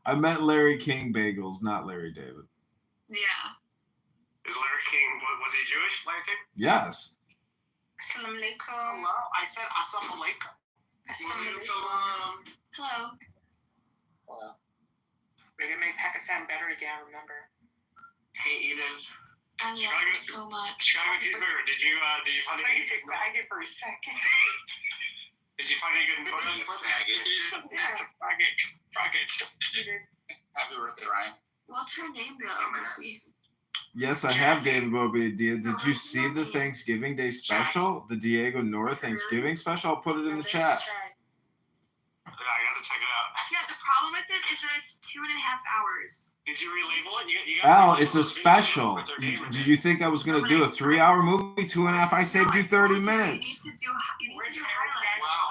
I meant Larry King bagels, not Larry David. Yeah. Is Larry King, was he Jewish, Larry King? Yes. Assalamu alaikum. Hello? I said assalamu alaikum. Assalamu alaikum. Hello. Well, we're gonna make Pakistan better again, remember? Hey, Eden. I love you so much. Chicago cheeseburger, did you find any good faggot for a second. Did you find any good faggot? Faggot. Happy birthday, Ryan. What's her name though, Missy? Yes, I have David Bobadilla. Did you see the Thanksgiving Day special? The Diego Nora Thanksgiving special? I'll put it in the chat. Yeah, I got to check it out. Yeah, the problem with it is that it's 2.5 hours. Did you relabel it? You Al, it's a special. Did you think I was going to do a 3-hour movie? 2.5? I saved you 30 minutes. You need to do highlights. Wow,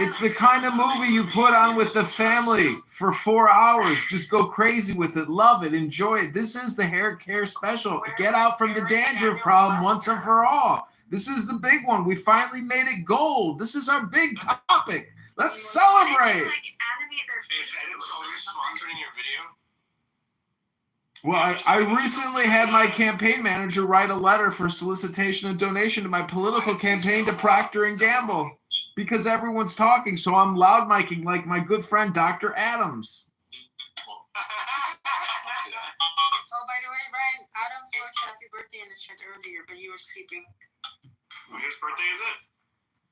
It's the kind of movie you put on with the family for 4 hours. Just go crazy with it. Love it. Enjoy it. This is the hair care special. Get out from the dandruff problem once and for all. This is the big one. We finally made it gold. This is our big topic. Let's celebrate. Like animate their Is Edit always sponsoring your video? Well, I recently had my campaign manager write a letter for solicitation and donation to my political campaign to Procter & Gamble because everyone's talking, so I'm loud micing like my good friend Dr. Adams. Oh, by the way, Ryan, Adams wrote you happy birthday in the chat earlier, but you were sleeping. Whose birthday is it?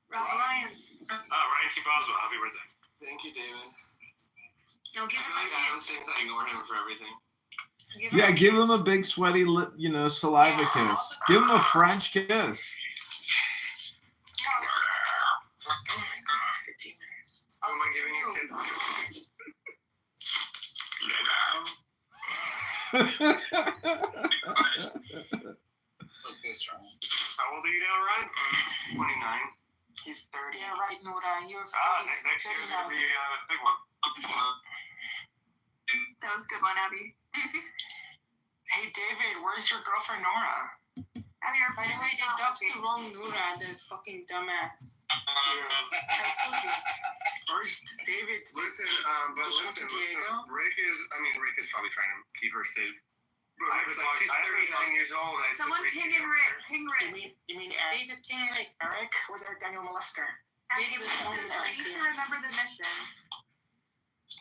Ryan. Ryan T. Boswell. Happy birthday. Thank you, David. Don't give I him feel a like Adam kiss. thinks I ignore him for everything. Yeah, give him a big sweaty, saliva kiss. Give him a French kiss. Oh my god, 15 minutes. Who am I giving you kids? Look this, Ryan. How old are you now, Ryan? 29. He's 30. Yeah, right, Nora. You're Next year's going to be a big one. That was a good one, Abby. Hey, David, where's your girlfriend, Nora? Abby, our By the way, they dubbed the wrong Nora, the fucking dumbass. I told you. Where's David? Listen, Diego? Rick is probably trying to keep her safe. But I was like, she's 39 years old. Someone ping Rick. You mean David King, Eric? Where's our Daniel Molester? Abby, David is the only at least to remember the mission.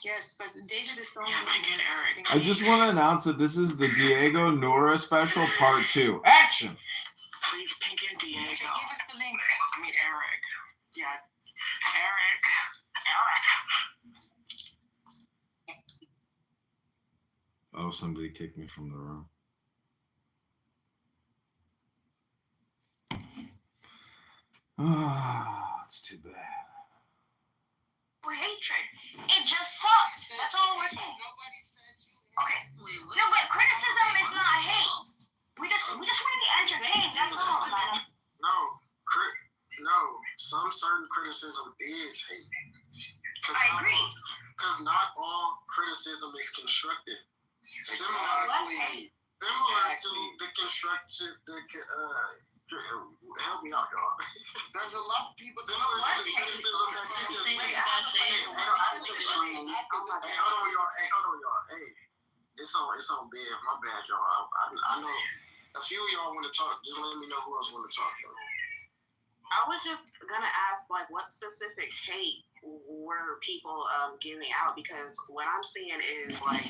Yes, but David is the only one. Eric. I just want to announce that this is the Diego Nora special part 2. Action! Please ping in Diego. Give us the link. I mean, Eric. Yeah. Eric. Oh, somebody kicked me from the room. Ah, it's too bad. For hatred. It just sucks. That's all we're saying. Okay. No, but criticism is not hate. We just want to be entertained. That's all. No, some certain criticism is hate. I agree. Because not all criticism is constructive. Similar to the constructive, help me out, y'all. There's a lot of people that don't like criticism that hold on, y'all. Hey, it's on bed. My bad, y'all. I know a few of y'all want to talk. Just let me know who else want to talk, though. I was just gonna ask, like, what specific hate were people giving out? Because what I'm seeing is, like,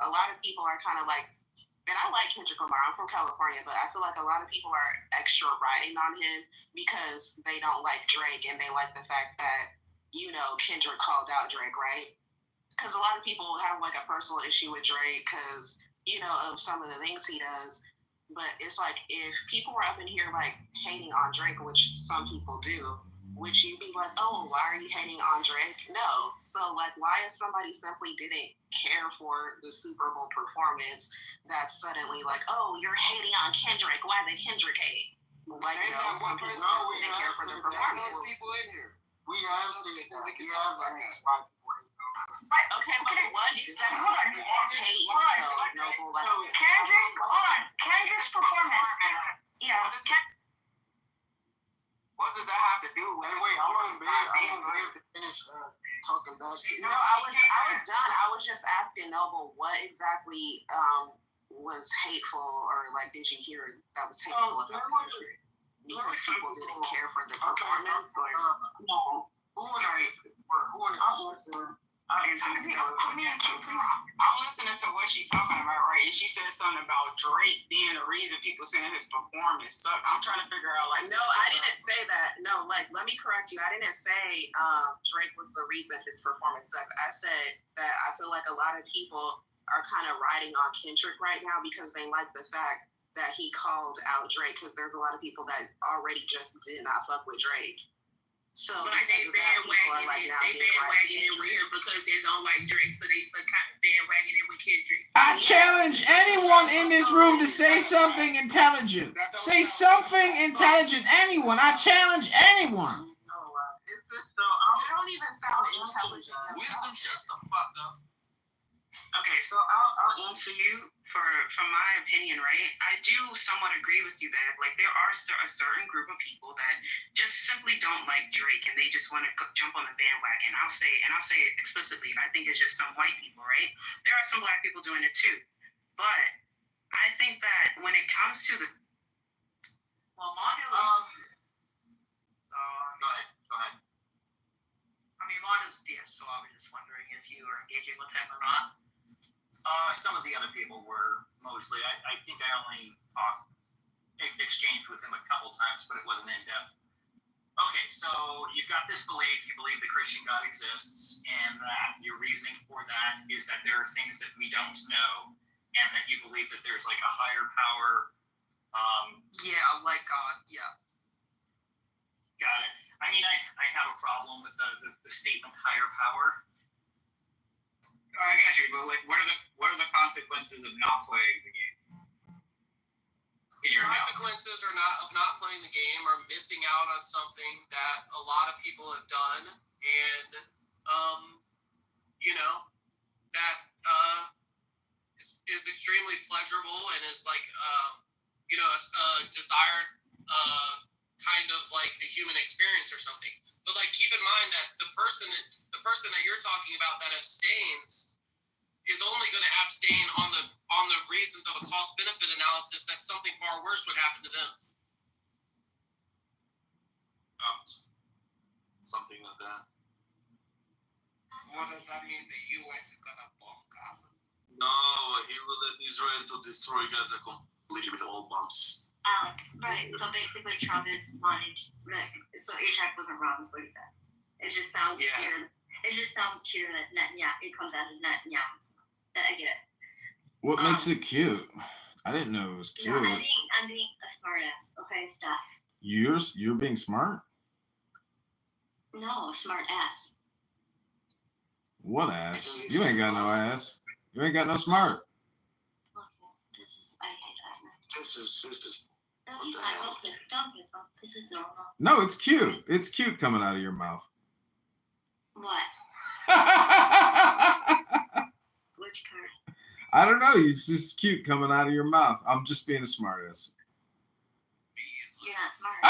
a lot of people are kind of like, and I like Kendrick Lamar. I'm from California, but I feel like a lot of people are extra riding on him because they don't like Drake and they like the fact that, Kendrick called out Drake, right? Because a lot of people have, like, a personal issue with Drake because, of some of the things he does. But it's like, if people were up in here, like, hating on Drake, which some people do, would you be like, oh, why are you hating on Drake? No. So, like, why if somebody simply didn't care for the Super Bowl performance, that's suddenly like, oh, you're hating on Kendrick. Why did Kendrick hate? Like, some people didn't care for the performance. We have seen that. We have seen why people hate them. Right, okay, but what is that? Hold on. Hate so noble, like, Kendrick's performance. Yeah. What does that have to do with? Wait, I want to finish talking back to you. No, I was done. I was just asking Noble what exactly was hateful, or like did you hear that was hateful about the country? Because people didn't care for the performance, or Who in the I'm listening to what she's talking about, right? And she said something about Drake being the reason people saying his performance sucked. I'm trying to figure out, like, no, I didn't say that. No, like, let me correct you. I didn't say Drake was the reason his performance sucked. I said that I feel like a lot of people are kind of riding on Kendrick right now because they like the fact that he called out Drake, because there's a lot of people that already just did not fuck with Drake. So like they bandwagoning it with him because they don't like Drake, so they kind of bandwagoning it with Kendrick. I challenge anyone in this room to say something intelligent. Say something intelligent. Anyone. I challenge anyone. It's just so you don't even sound intelligent. Wisdom, shut the fuck up. Okay, so I'll answer you from my opinion, right? I do somewhat agree with you, Bab. Like, there are a certain group of people that just simply don't like Drake, and they just want to jump on the bandwagon. I'll say it explicitly. I think it's just some white people, right? There are some black people doing it too, but I think that when it comes to the Go ahead. I mean, Mono's pissed, so I was just wondering if you were engaging with him or not. Some of the other people were mostly. I think I only exchanged with him a couple times, but it wasn't in depth. Okay, so you've got this belief, you believe the Christian God exists, and that your reasoning for that is that there are things that we don't know, and that you believe that there's like a higher power. Yeah, like God, yeah. Got it. I mean, I have a problem with the statement higher power. I got you, but like, what are the consequences of not playing the game? In your mouth. Consequences of not playing the game are missing out on something that a lot of people have done, and that is extremely pleasurable and is like a desired kind of like the human experience or something. But like, keep in mind that the person that you're talking about that abstains is only going to abstain on the reasons of a cost benefit analysis that something far worse would happen to them. Something like that. what does that mean? The U.S. is gonna bomb Gaza? No, he will let Israel to destroy Gaza completely with all bombs. Right. So basically, Trump is wanting. So Ishak wasn't wrong with what he said. It just sounds clear. It just sounds clear that Netanyahu. It comes out of Netanyahu. I get it. What makes it cute? I didn't know it was cute. No, I'm being a smartass. Okay, stop. You're being smart? No, smart ass. What ass? You ain't got no ass. You ain't got no smart. Okay, I hate that. This is. No, he's not okay. Don't give up. This is normal. No, it's cute. It's cute coming out of your mouth. What? Which part? I don't know. It's just cute coming out of your mouth. I'm just being a smartass. You're not smart.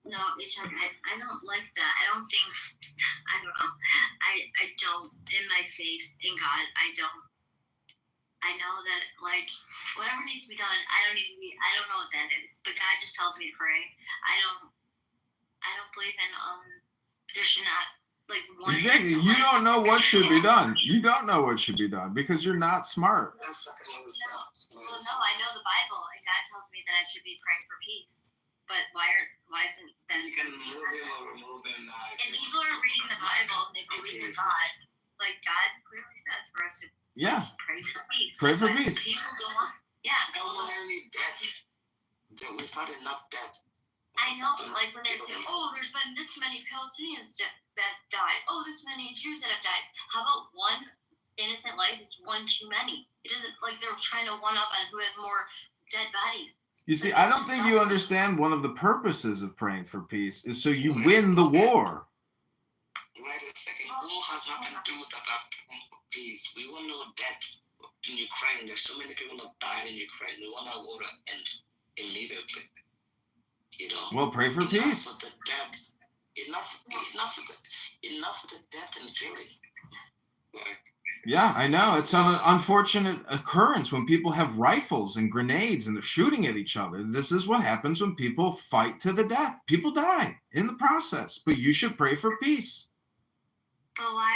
No, I don't like that. I don't know. I don't, in my faith in God, I know that, like, whatever needs to be done, I don't know what that is. But God just tells me to pray. I don't believe in, there should not, like, one. Exactly. You don't know what should be done. You don't know what should be done because you're not smart. Well, no, I know the Bible, and God tells me that I should be praying for peace. But why isn't then? You can move in or remove in. If people are reading the Bible and they believe in God, like God clearly says for us to pray for peace. Pray for peace. People don't want. Yeah. No one any death. We've had enough death. I know, but like when they say, "Oh, there's been this many Palestinians that died. Oh, this many Jews that have died." How about one innocent life is one too many? It doesn't, like, they're trying to one up on who has more dead bodies. You see, I don't think you understand one of the purposes of praying for peace is so you win the war. Wait a second. War has nothing to do with that peace. We want no death. in Ukraine. There's so many people that died in Ukraine. We want our war to end immediately. You know. Well, pray for peace. Of the death. Enough of the death and killing. Like. Yeah, I know. It's an unfortunate occurrence when people have rifles and grenades and they're shooting at each other. This is what happens when people fight to the death. People die in the process, but you should pray for peace. But why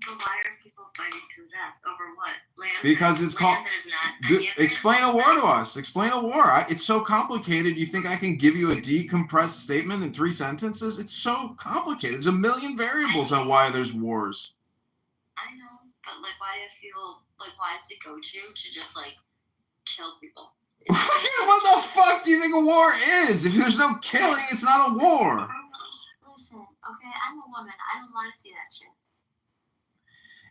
are people fighting to death over what? Land Because it's called. that is not Explain a war to us. Explain a war. It's so complicated. You think I can give you a decompressed statement in 3 sentences? It's so complicated. There's a million variables on why there's wars. I know. But like, why do you feel like? Why is the go-to to just like kill people? What the fuck do you think a war is? If there's no killing, it's not a war. Listen, okay, I'm a woman. I don't want to see that shit.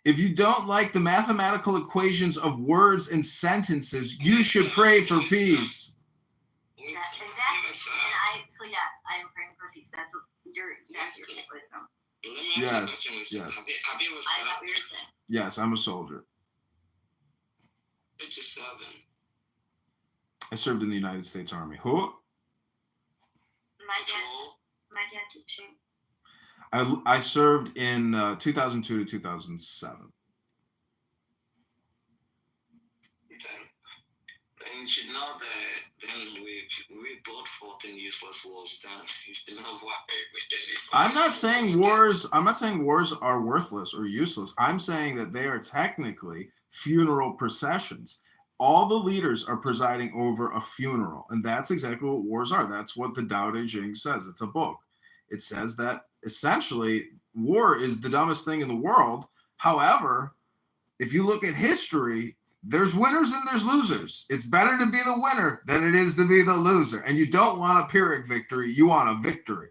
If you don't like the mathematical equations of words and sentences, you should pray for peace. Yeah, exactly. And yes, I am praying for peace. That's what you're exactly from. Yes. I got what you're saying. Yes, I'm a soldier. I served in the United States Army. Who? My dad did too. I served in 2002 to 2007. And you should know that then we both fought in useless wars. Then you should know why we did it. I'm not saying wars are worthless or useless. I'm saying that they are technically funeral processions. All the leaders are presiding over a funeral, and that's exactly what wars are. That's what the Tao Te Ching says. It's a book. It says that essentially war is the dumbest thing in the world. However, if you look at history, there's winners and there's losers. It's better to be the winner than it is to be the loser. And you don't want a Pyrrhic victory. You want a victory.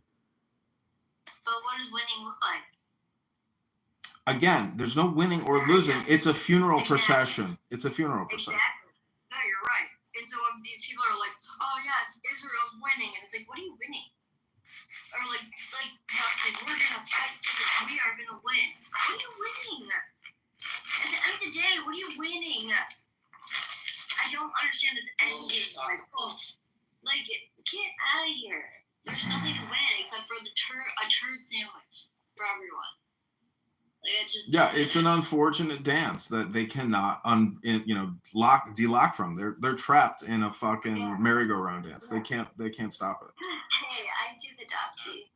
But what does winning look like? Again, there's no winning or losing. It's a funeral procession. It's a funeral procession. Exactly. No, you're right. And so these people are like, oh, yes, Israel's winning. And it's like, what are you winning? Or like we're going to fight to this. We are going to win. What are you winning? At the end of the day, what are you winning? I don't understand this end game. Like, get out of here. There's nothing to win except for a turd sandwich for everyone. It's an unfortunate dance that they cannot delock from. They're trapped in a fucking merry-go-round dance. They can't stop it. Hey, I do the doxy.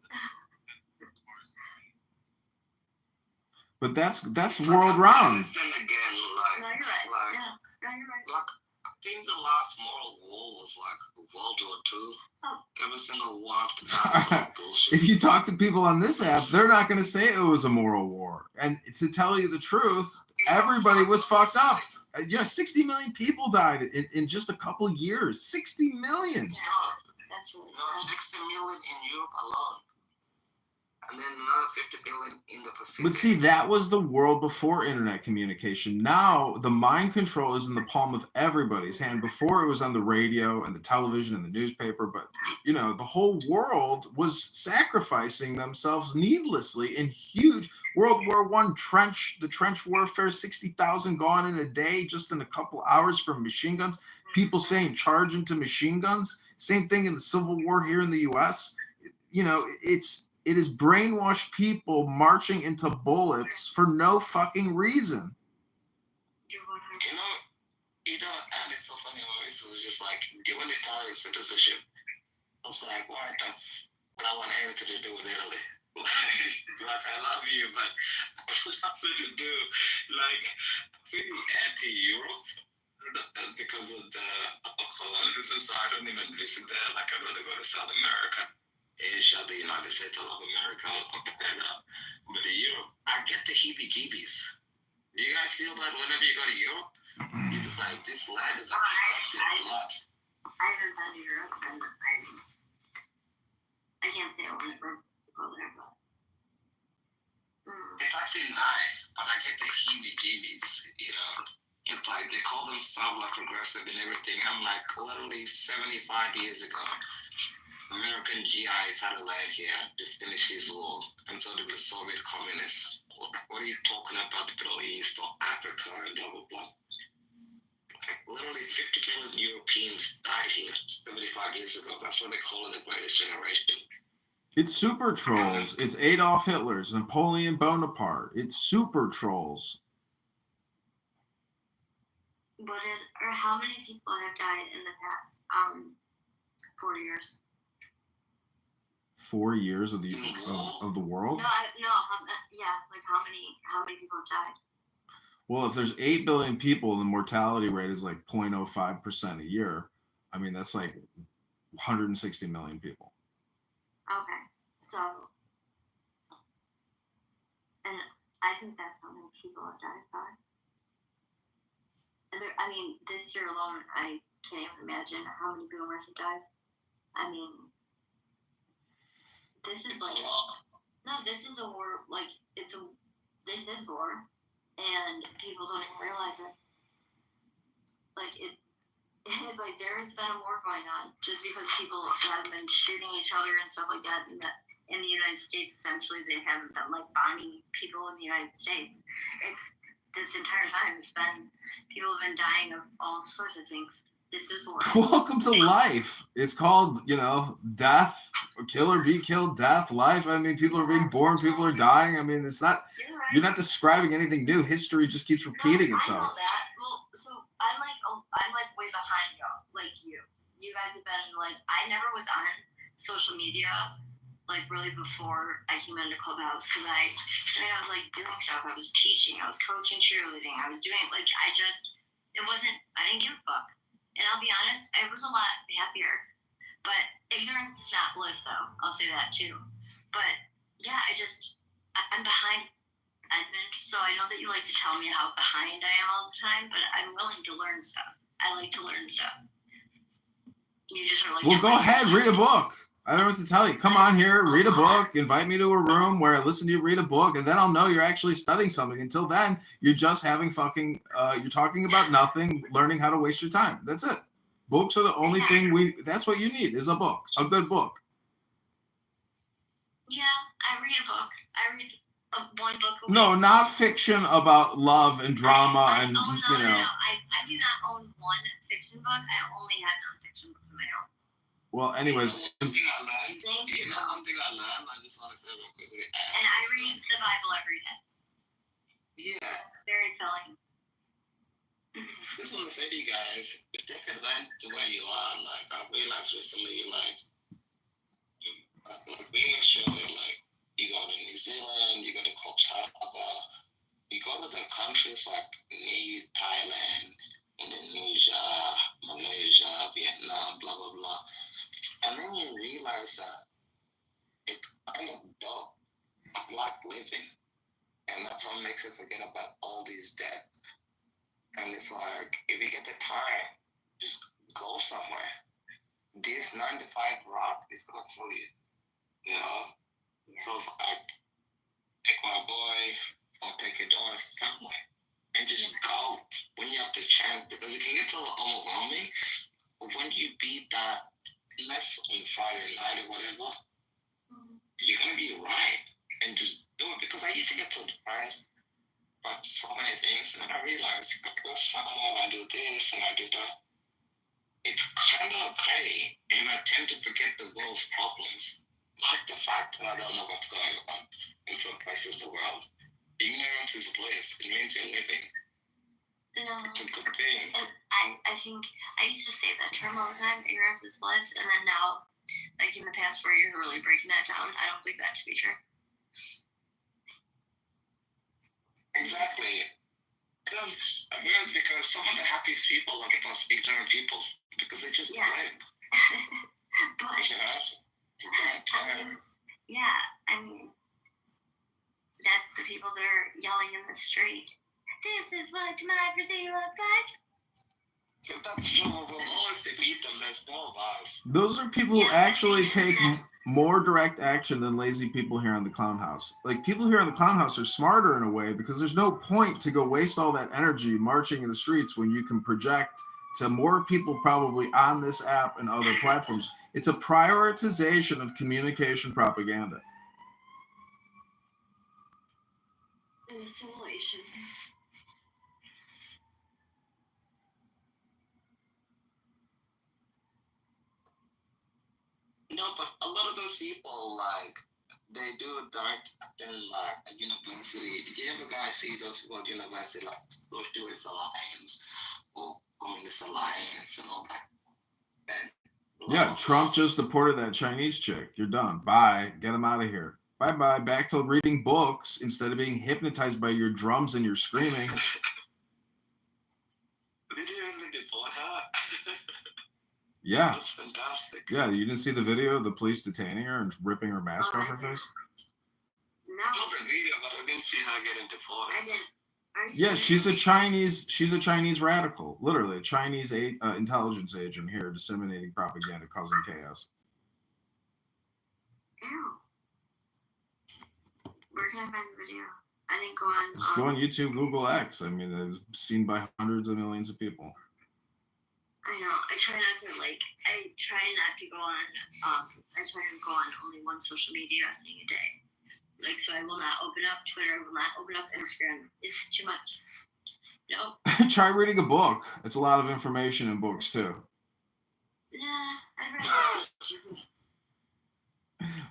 But that's world round. Then again, No, you're right. No, you're right. Like, I think the last moral war was like World War II. Every single war after that was like bullshit. If you talk to people on this app, they're not going to say it was a moral war. And to tell you the truth, everybody was fucked up. 60 million people died in just a couple years. 60 million. Yeah, that's really sad. 60 million in Europe alone. And then another 50 billion in the Pacific. But see, that was the world before internet communication. Now, the mind control is in the palm of everybody's hand. Before, it was on the radio and the television and the newspaper. But, the whole world was sacrificing themselves needlessly in huge World War I the trench warfare, 60,000 gone in a day, just in a couple hours from machine guns. People saying charge into machine guns. Same thing in the Civil War here in the U.S. It is brainwashed people marching into bullets for no fucking reason. And it's so funny. It was just like, when they tell you citizenship, I was like, what I want anything to do with Italy. Like, I love you, but I was nothing to do. Like, I think it's anti-Europe because of the colonialism, so I don't even visit there. Like, I'd rather go to South America. Asia, the United States, I love America, Canada, but Europe, I get the heebie-jeebies. Do you guys feel that whenever you go to Europe? You're just like, this land is like sucked in blood. I haven't been to Europe, and I can't say I will never go there, but... It's actually nice, but I get the heebie-jeebies, It's like, they call themselves like progressive and everything. I'm like, literally 75 years ago, American GIs had to land here to finish this war, and so did the Soviet communists. What are you talking about the Middle East or Africa and blah, blah, blah? literally 50 million Europeans died here 75 years ago. That's why they call it the greatest generation. It's super trolls. It's Adolf Hitler's, Napoleon Bonaparte. It's super trolls. Or how many people have died in the past 4 years? 4 years of the world? No, like how many people have died? Well, if there's 8 billion people, the mortality rate is like 0.05% a year. I mean, that's like 160 million people. Okay, so, and I think that's how many people have died by. I mean, this year alone, I can't even imagine how many boomers have died. I mean, this is like, no, this is a war, like, this is war, and people don't even realize it. Like, like, there's been a war going on, just because people have been shooting each other and stuff like that, in the United States, essentially, they haven't been, like, bombing people in the United States. This entire time, people have been dying of all sorts of things. This is war. Welcome to life. It's called, death, kill or be killed, death, life. I mean, people are being born, people are dying. I mean, it's not, you're not describing anything new. History just keeps repeating itself. I know that. Well, so I'm like way behind y'all, like you. You guys have been like, I never was on social media, like really before I came into Clubhouse, because I was like doing stuff. I was teaching, I was coaching cheerleading, I was doing like, I didn't give a fuck. And I'll be honest, I was a lot happier. But ignorance is not bliss, though. I'll say that too. But yeah, I'm behind Edmund, so I know that you like to tell me how behind I am all the time, but I'm willing to learn stuff. I like to learn stuff. You just are like, well, go ahead, read a book. I don't know what to tell you. Come on here, read a book, invite me to a room where I listen to you read a book, and then I'll know you're actually studying something. Until then, you're just having you're talking about nothing, learning how to waste your time. That's it. Books are the only thing that's what you need, is a book, a good book. Yeah, I read a book. I read one book a week. No, not fiction about love and drama No. I do not own one fiction book. I only have nonfiction books of my own. Well, anyways. Thank you. One thing I learned, I just want to say real quickly. And I read the Bible every day. Yeah. Very filling. Just want to say to you guys, take advantage of where you are. Like, I realized recently, like being in Australia, like, you go to New Zealand, you go to Cops Harbour, you go to the countries like near Thailand, Indonesia, Malaysia, Vietnam, blah, blah, blah. And then you realize that it's kind of dope. I like living. And that's what makes you forget about all these deaths. And it's like, if you get the time, just go somewhere. This 9 to 5 rock is going to kill you. You know? Yeah. So it's like, take my boy or take your daughter somewhere. And just go when you have the chance. Because it can get so overwhelming. But when you beat that less on Friday night or whatever, you're going to be right. And just do it. Because I used to get so depressed about so many things, and I realized I go somewhere and I do this and I do that. It's kind of okay, and I tend to forget the world's problems, like the fact that I don't know what's going on in some places in the world. Ignorance is bliss. It means you're living. No. It's a good thing. And I think I used to say that term all the time, ignorance is bliss, and then now, like in the past 4 years, really breaking that down, I don't believe that to be true. Exactly. I mean, it's because some of the happiest people are the most ignorant people because they just blame. But I mean, that's the people that are yelling in the street. This is what democracy looks like. If that's true, we'll always defeat them. There's more of us. Those are people who actually take more direct action than lazy people here on the Clown House. Like, people here on the Clown House are smarter in a way because there's no point to go waste all that energy marching in the streets when you can project to more people probably on this app and other platforms. It's a prioritization of communication propaganda. Assimilation. No, but a lot of those people, like, they do dark in, like, a university. Did you ever guys see those people at university, like, Socialist Alliance or Communist Alliance and all that? And, Yeah, Trump just deported that Chinese chick. You're done. Bye. Get him out of here. Bye-bye. Back to reading books instead of being hypnotized by your drums and your screaming. Did you really deport her? Yeah. That's fantastic. Yeah, you didn't see the video of the police detaining her and ripping her mask off her face? No, I saw the video, but I didn't see her getting deported. I didn't. Are you Yeah, serious? she's a Chinese radical, literally a Chinese intelligence agent here disseminating propaganda, causing chaos. Ew. Where can I find the video? I didn't go on. Just go on YouTube, Google X. I mean, it was seen by hundreds of millions of people. I know. I try not to go on. I try to go on only one social media thing a day. Like, so I will not open up Twitter. I will not open up Instagram. It's too much. No. Try reading a book. It's a lot of information in books too. Nah, I'd rather be stupid.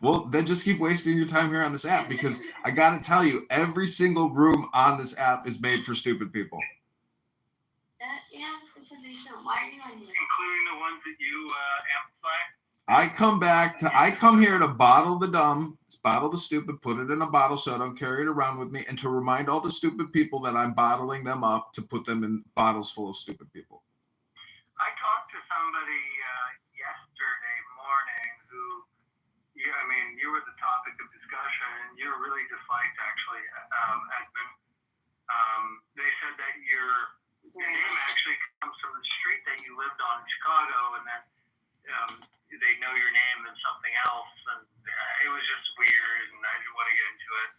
Well, then just keep wasting your time here on this app because I gotta tell you, every single room on this app is made for stupid people. Yeah, because they so. Why are you on here? Including the ones that you amplify. I come here to bottle the dumb, bottle the stupid, put it in a bottle so I don't carry it around with me, and to remind all the stupid people that I'm bottling them up to put them in bottles full of stupid people. I talked to somebody yesterday morning who, you were the topic of discussion, and you were really disliked, actually, Edmund. They said that your name actually comes from the street that you lived on in Chicago, and that they know your name and something else, and it was just weird, and I didn't want to get into it.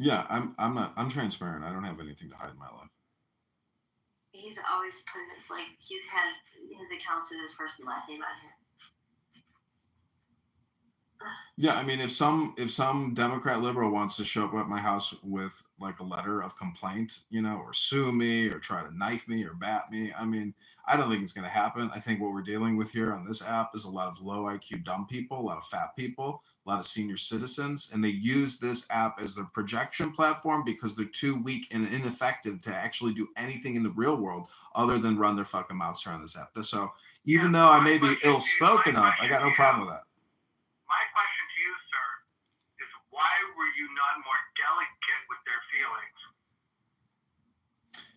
Yeah, I'm transparent. I don't have anything to hide in my life. He's always put his he's had his accounts with his first and last name on here. Yeah, I mean, if some Democrat liberal wants to show up at my house with like a letter of complaint, or sue me or try to knife me or bat me, I mean, I don't think it's going to happen. I think what we're dealing with here on this app is a lot of low IQ dumb people, a lot of fat people, a lot of senior citizens, and they use this app as their projection platform because they're too weak and ineffective to actually do anything in the real world other than run their fucking mouths here on this app. So even though I may be ill-spoken of, I got no problem with that. My question to you, sir, is why were you not more delicate with their feelings?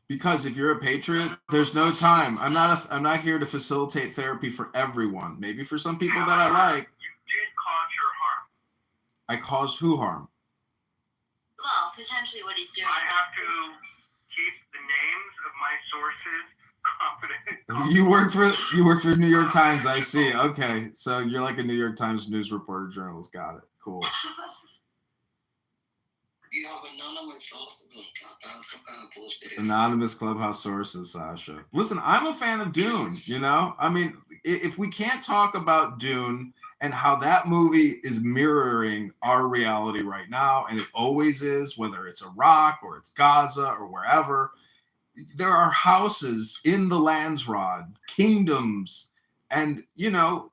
Because if you're a patriot, there's no time. I'm not here to facilitate therapy for everyone. Maybe for some people that I like. You did cause your harm. I caused who harm? Well, potentially what he's doing. I have to keep the names of my sources confidential. You work for New York Times, I see. Okay, so you're like a New York Times news reporter journalist. Got it. Cool. You have anonymous sources on Clubhouse. What kind of bullshit is Anonymous Clubhouse sources, Sasha. Listen, I'm a fan of Dune, I mean, if we can't talk about Dune and how that movie is mirroring our reality right now, and it always is, whether it's Iraq or it's Gaza or wherever, there are houses in the Landsrod, kingdoms, and,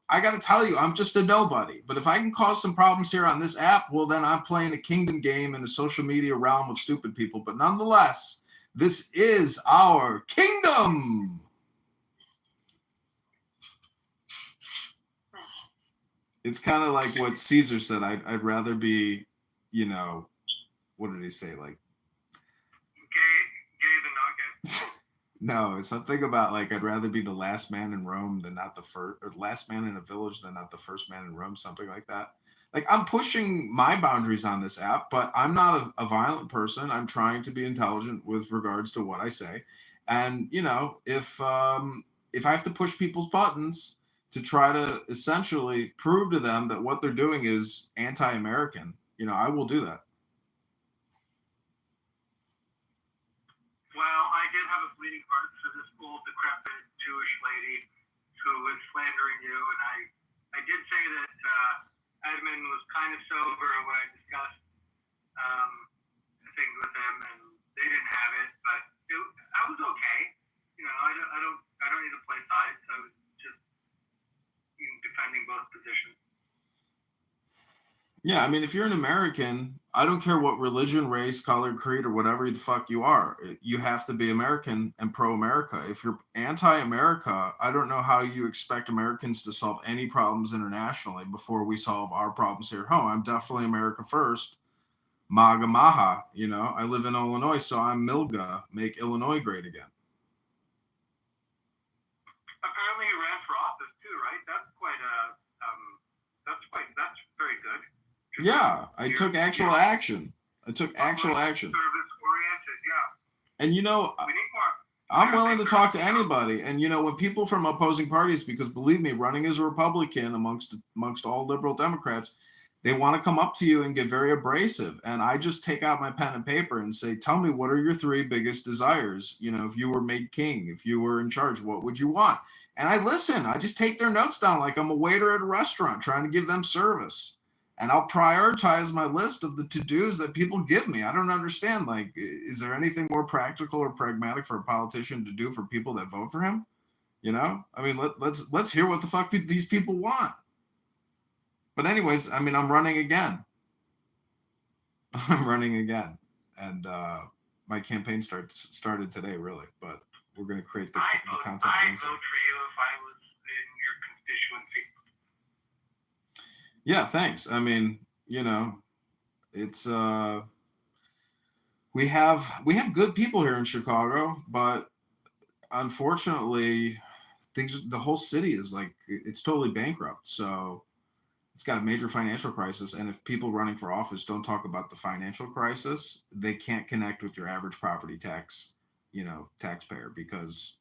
I got to tell you, I'm just a nobody. But if I can cause some problems here on this app, well, then I'm playing a kingdom game in the social media realm of stupid people. But nonetheless, this is our kingdom. It's kind of like what Caesar said. I'd rather be, what did he say? Like, Gay the nugget. No, it's something about like I'd rather be the last man in Rome than not the first, or last man in a village than not the first man in Rome, something like that. Like I'm pushing my boundaries on this app, but I'm not a violent person. I'm trying to be intelligent with regards to what I say. And if I have to push people's buttons to try to essentially prove to them that what they're doing is anti-American, I will do that. Well, I did have a fleeting part for this old, decrepit Jewish lady who was slandering you, and I did say that Edmund was kind of sober when I discussed things with him, and they didn't have it, but I was okay. I don't need to play sides. I was just, both positions. Yeah, I mean, if you're an American, I don't care what religion, race, color, creed, or whatever the fuck you are. You have to be American and pro-America. If you're anti-America, I don't know how you expect Americans to solve any problems internationally before we solve our problems here at home. I'm definitely America first. MAGA Maha, you know. I live in Illinois, so I'm MILGA, make Illinois great again. Apparently, you ran for office too, right? That's that's very good. Yeah, I took actual action. I took actual action. Service oriented, yeah. And you know, We need more. I'm willing to talk to anybody. And you know, when people from opposing parties, because believe me, running as a Republican amongst all liberal Democrats, they want to come up to you and get very abrasive. And I just take out my pen and paper and say, tell me, what are your 3 biggest desires? You know, if you were made king, if you were in charge, what would you want? And I listen. I just take their notes down like I'm a waiter at a restaurant trying to give them service. And I'll prioritize my list of the to-dos that people give me. I don't understand. Like, is there anything more practical or pragmatic for a politician to do for people that vote for him? You know, I mean, let's hear what the fuck these people want. But anyways, I mean, I'm running again. I'm running again, and my campaign started today, really. But we're going to create the content. I'd vote for you if I was in your constituency. Yeah, thanks. I mean, you know, it's we have good people here in Chicago, but unfortunately, the whole city is like, it's totally bankrupt. So it's got a major financial crisis, and if people running for office don't talk about the financial crisis, they can't connect with your average property tax, you know, taxpayer, because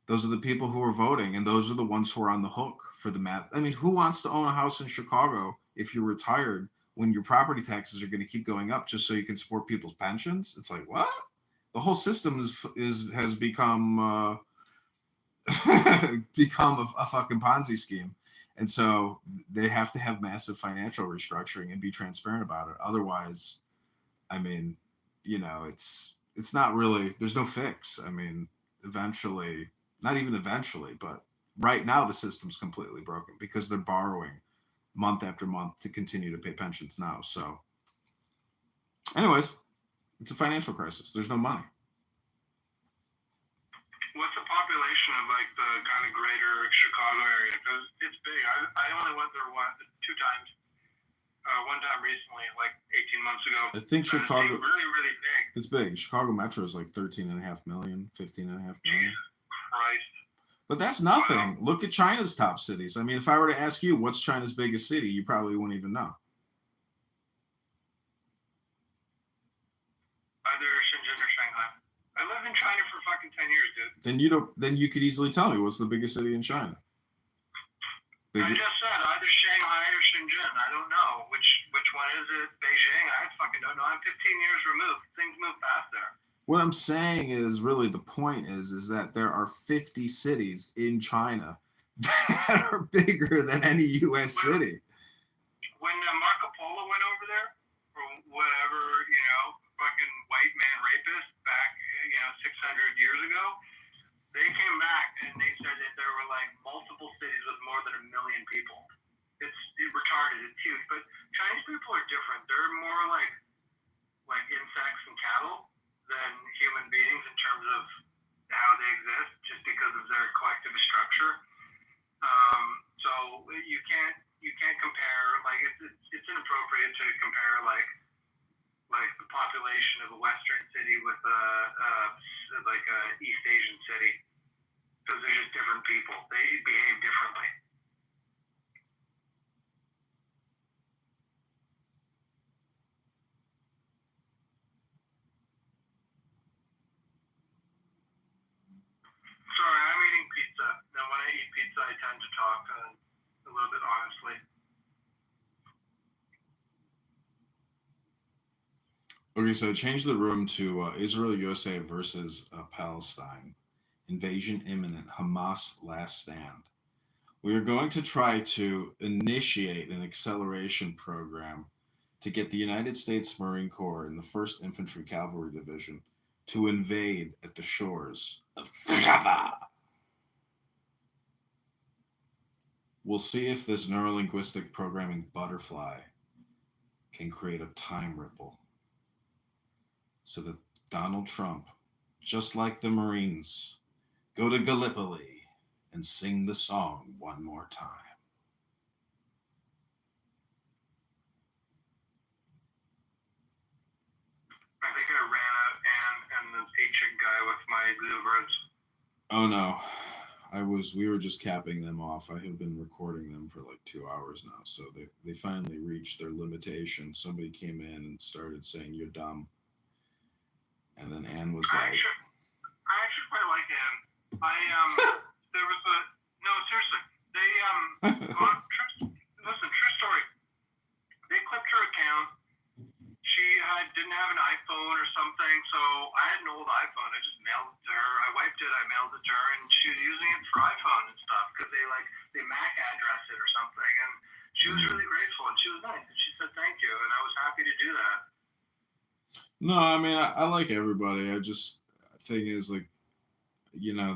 those are the people who are voting, and those are the ones who are on the hook for the math. I mean, who wants to own a house in Chicago if you're retired when your property taxes are going to keep going up just so you can support people's pensions? It's like, what? The whole system has become become a fucking Ponzi scheme. And so they have to have massive financial restructuring and be transparent about it. Otherwise, I mean, you know, it's not really, there's no fix. I mean, eventually, not even eventually, but right now the system's completely broken because they're borrowing month after month to continue to pay pensions now. So anyways, it's a financial crisis. There's no money. What's the population of like the kind of greater Chicago area? Because it's big. I only went there 2 times. One time recently, like 18 months ago. I think Chicago it's really, really big. It's big. Chicago Metro is like 13.5 million, 15.5 million. Jesus Christ. But that's nothing. Wow. Look at China's top cities. I mean, if I were to ask you what's China's biggest city, you probably wouldn't even know. Either Shenzhen or Shanghai. I lived in China for fucking 10 years, dude. Then you could easily tell me what's the biggest city in China. I just said either Shanghai or Shenzhen. I don't know which one is it. Beijing. I fucking don't know. I'm 15 years removed. Things move fast there. What I'm saying is, really, the point is that there are 50 cities in China that are bigger than any U.S. city. When Marco Polo went over there, or whatever, you know, fucking white man rapist back, you know, 600 years ago, they came back and they said that there were like multiple cities with more than 1 million people. It's retarded. It's huge. But Chinese people are different. They're more like insects and cattle than human beings in terms of how they exist, just because of their collective structure. So you can't compare, like, it's inappropriate to compare like the population of a Western city with like a East Asian city, because they're just different people. They behave differently. Sorry, I'm eating pizza. Now, when I eat pizza, I tend to talk a little bit honestly. Okay, so change the room to Israel, USA versus Palestine. Invasion imminent. Hamas last stand. We are going to try to initiate an acceleration program to get the United States Marine Corps and the 1st Infantry Cavalry Division to invade at the shores of Gaza. We'll see if this neurolinguistic programming butterfly can create a time ripple so that Donald Trump, just like the Marines, go to Gallipoli and sing the song one more time. I think I ran out and the ancient guy with my exuberance. Oh no. We were just capping them off. I have been recording them for like 2 hours now, so they finally reached their limitation. Somebody came in and started saying you're dumb. And then Ann was like, I actually quite like Ann. There was a no, seriously. They listen, true story. They clipped her account. She didn't have an iPhone or something, so I had an old iPhone. I just mailed it to her. I wiped it, I mailed it to her, and she was using it for iPhone and stuff because they MAC address it or something. And she was really grateful, and she was nice. And she said thank you, and I was happy to do that. no, I mean, I like everybody. Thing is, like,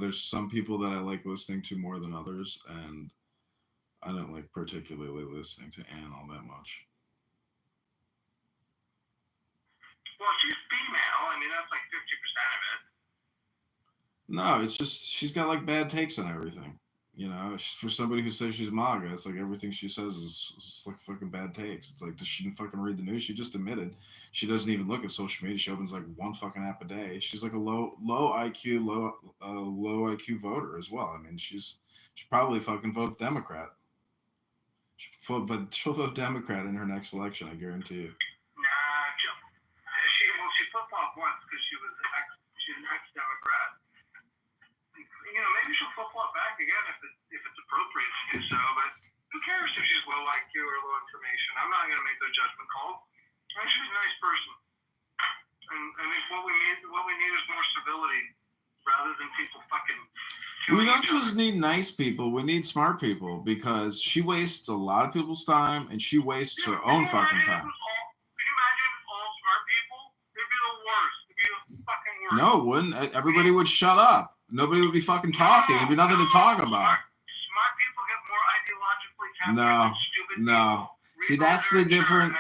there's some people that I like listening to more than others, and I don't like particularly listening to Ann all that much. Well, she's female. I mean, that's like 50% of it. No, it's just she's got like bad takes on everything. For somebody who says she's MAGA, it's like everything she says is like fucking bad takes. It's like, does she fucking read the news? She just admitted she doesn't even look at social media. She opens like one fucking app a day. She's like a low IQ voter as well. I mean, she probably fucking votes Democrat. She'll vote Democrat in her next election, I guarantee you. Nah, she flip-flopped once because she's an ex-Democrat. Maybe she'll flip-flop back again if it's appropriate to do so, but who cares if she's low IQ or low information? I'm not going to make those judgment calls. I think she's a nice person. And I think what we need is more civility rather than people fucking we don't just need nice people, we need smart people, because she wastes a lot of people's time and she wastes her own fucking time. Could you imagine if all smart people? It'd be the worst. It'd be the fucking worst. No, it wouldn't. Everybody would shut up. Nobody would be fucking talking. There'd be nothing to talk about. Smart people get more ideologically tempted than stupid people. See, that's the difference.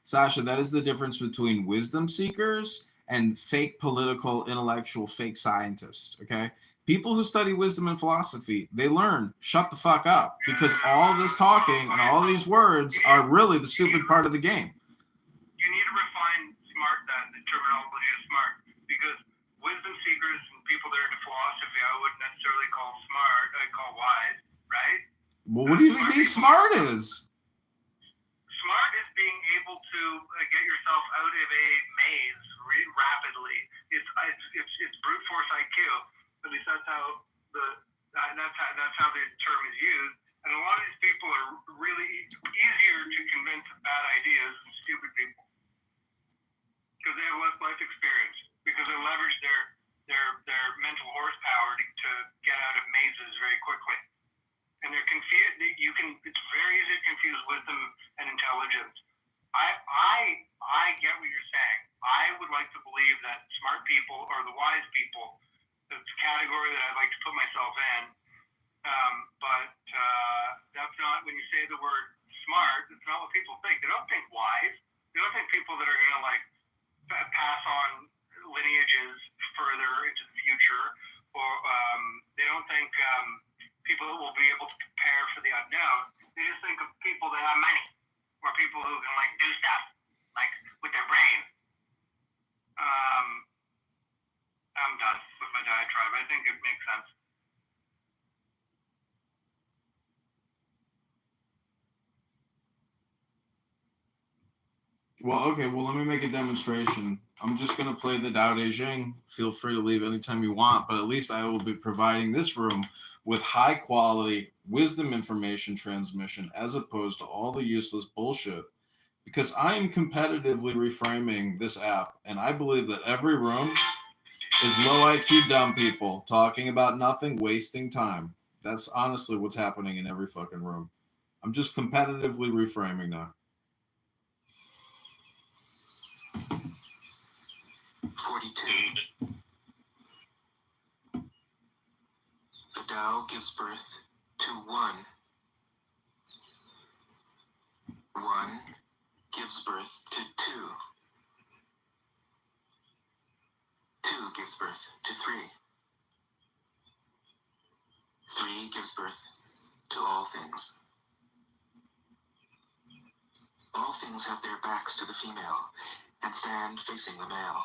Sasha, that is the difference between wisdom seekers and fake political, intellectual, fake scientists, okay? People who study wisdom and philosophy, they learn, shut the fuck up, because all this talking and all these words are really the stupid part of the game. You need to refine smart, the terminology of smart, because wisdom seekers and people that are into philosophy, I wouldn't necessarily call smart, I'd call wise, right? Well, what do you think being smart is? Smart is being able to get yourself out of a maze rapidly. It's brute force IQ. At least that's how the term is used. And a lot of these people are really easier to convince of bad ideas than stupid people, because they have less life experience, because they leverage their mental horsepower to get out of mazes very quickly. And they're confused. It's very easy to confuse wisdom and intelligence. I get what you're saying. I would like to believe that smart people are the wise people. That's a category that I'd like to put myself in. But that's not, when you say the word smart, it's not what people think. They don't think wise. They don't think people that are going to like pass on lineages further into the future, or they don't think people that will be able to prepare for the unknown. They just think of people that have money, or people who can like do stuff like with their brain. I'm done with my diatribe. I think it makes sense. Well, okay, let me make a demonstration. I'm just going to play the Tao Te Ching. Feel free to leave anytime you want, but at least I will be providing this room with high quality wisdom information transmission as opposed to all the useless bullshit, because I am competitively reframing this app, and I believe that every room is low IQ dumb people talking about nothing, wasting time. That's honestly what's happening in every fucking room. I'm just competitively reframing now. 42. The Tao gives birth to one gives birth to 2. 2 gives birth to 3. 3 gives birth to all things. All things have their backs to the female and stand facing the male.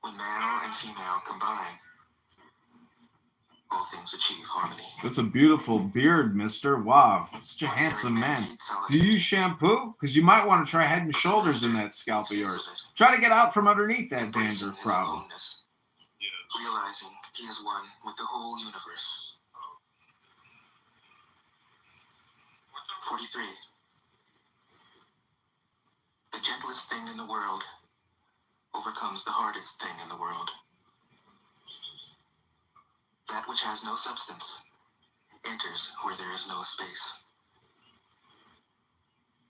When male and female combine, all things achieve harmony. That's a beautiful beard, mister. Wow, such a handsome man. Do you use shampoo? Because you might want to try Head and Shoulders in that scalp of yours. Try to get out from underneath that dandruff problem. Realizing he is one with the whole universe. 43. The gentlest thing in the world overcomes the hardest thing in the world. That which has no substance enters where there is no space.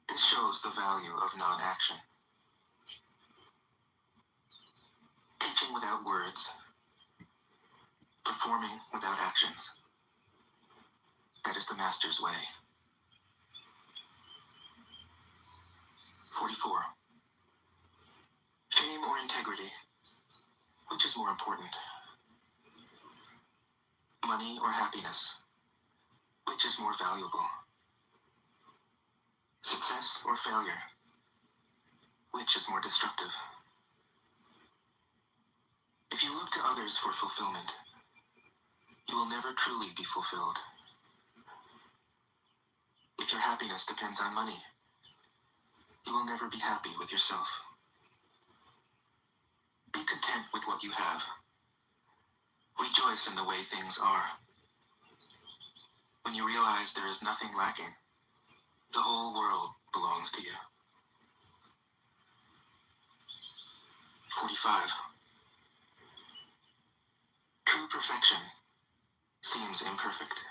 This shows the value of non-action. Teaching without words, performing without actions. That is the master's way. 44. Fame or integrity? Which is more important? Money or happiness? Which is more valuable? Success or failure? Which is more destructive? If you look to others for fulfillment, you will never truly be fulfilled. If your happiness depends on money, you will never be happy with yourself. Be content with what you have. Rejoice in the way things are. When you realize there is nothing lacking, the whole world belongs to you. 45. True perfection seems imperfect,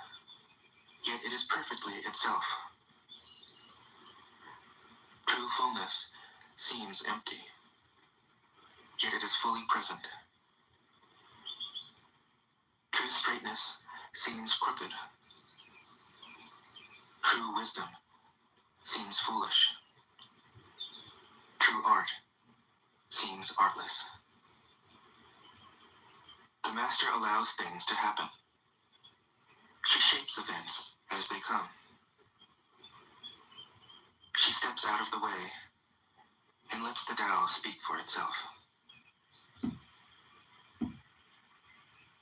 yet it is perfectly itself. True fullness seems empty, yet it is fully present. True straightness seems crooked. True wisdom seems foolish. True art seems artless. The master allows things to happen. She shapes events as they come. She steps out of the way and lets the Tao speak for itself.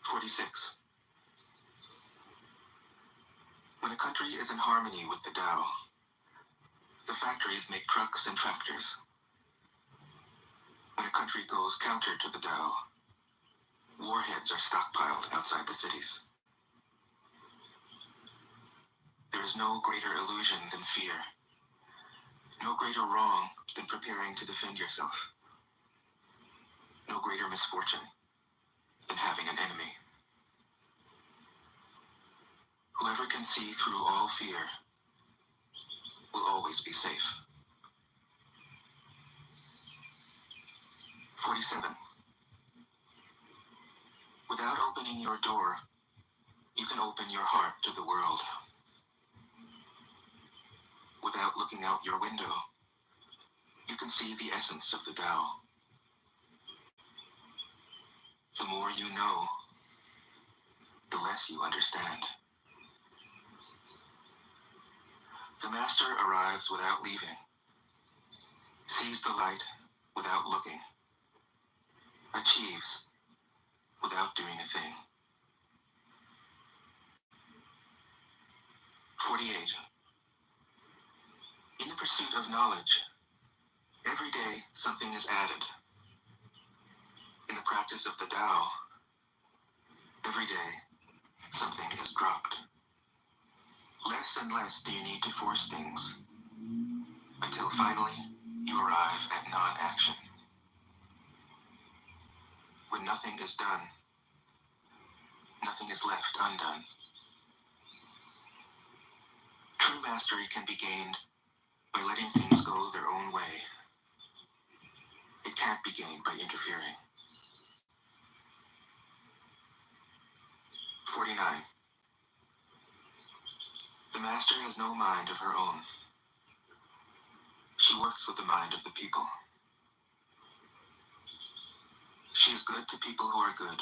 46. When a country is in harmony with the Tao, the factories make trucks and tractors. When a country goes counter to the Tao, warheads are stockpiled outside the cities. There is no greater illusion than fear. No greater wrong than preparing to defend yourself. No greater misfortune than having an enemy. Whoever can see through all fear will always be safe. 47. Without opening your door, you can open your heart to the world. Without looking out your window, you can see the essence of the Tao. The more you know, the less you understand. The master arrives without leaving, sees the light without looking, achieves without doing a thing. 48. In the pursuit of knowledge, every day something is added. In the practice of the Tao, every day something is dropped. Less and less do you need to force things, until finally you arrive at non-action. When nothing is done, nothing is left undone. True mastery can be gained by letting things go their own way. It can't be gained by interfering. 49. The master has no mind of her own. She works with the mind of the people. She is good to people who are good.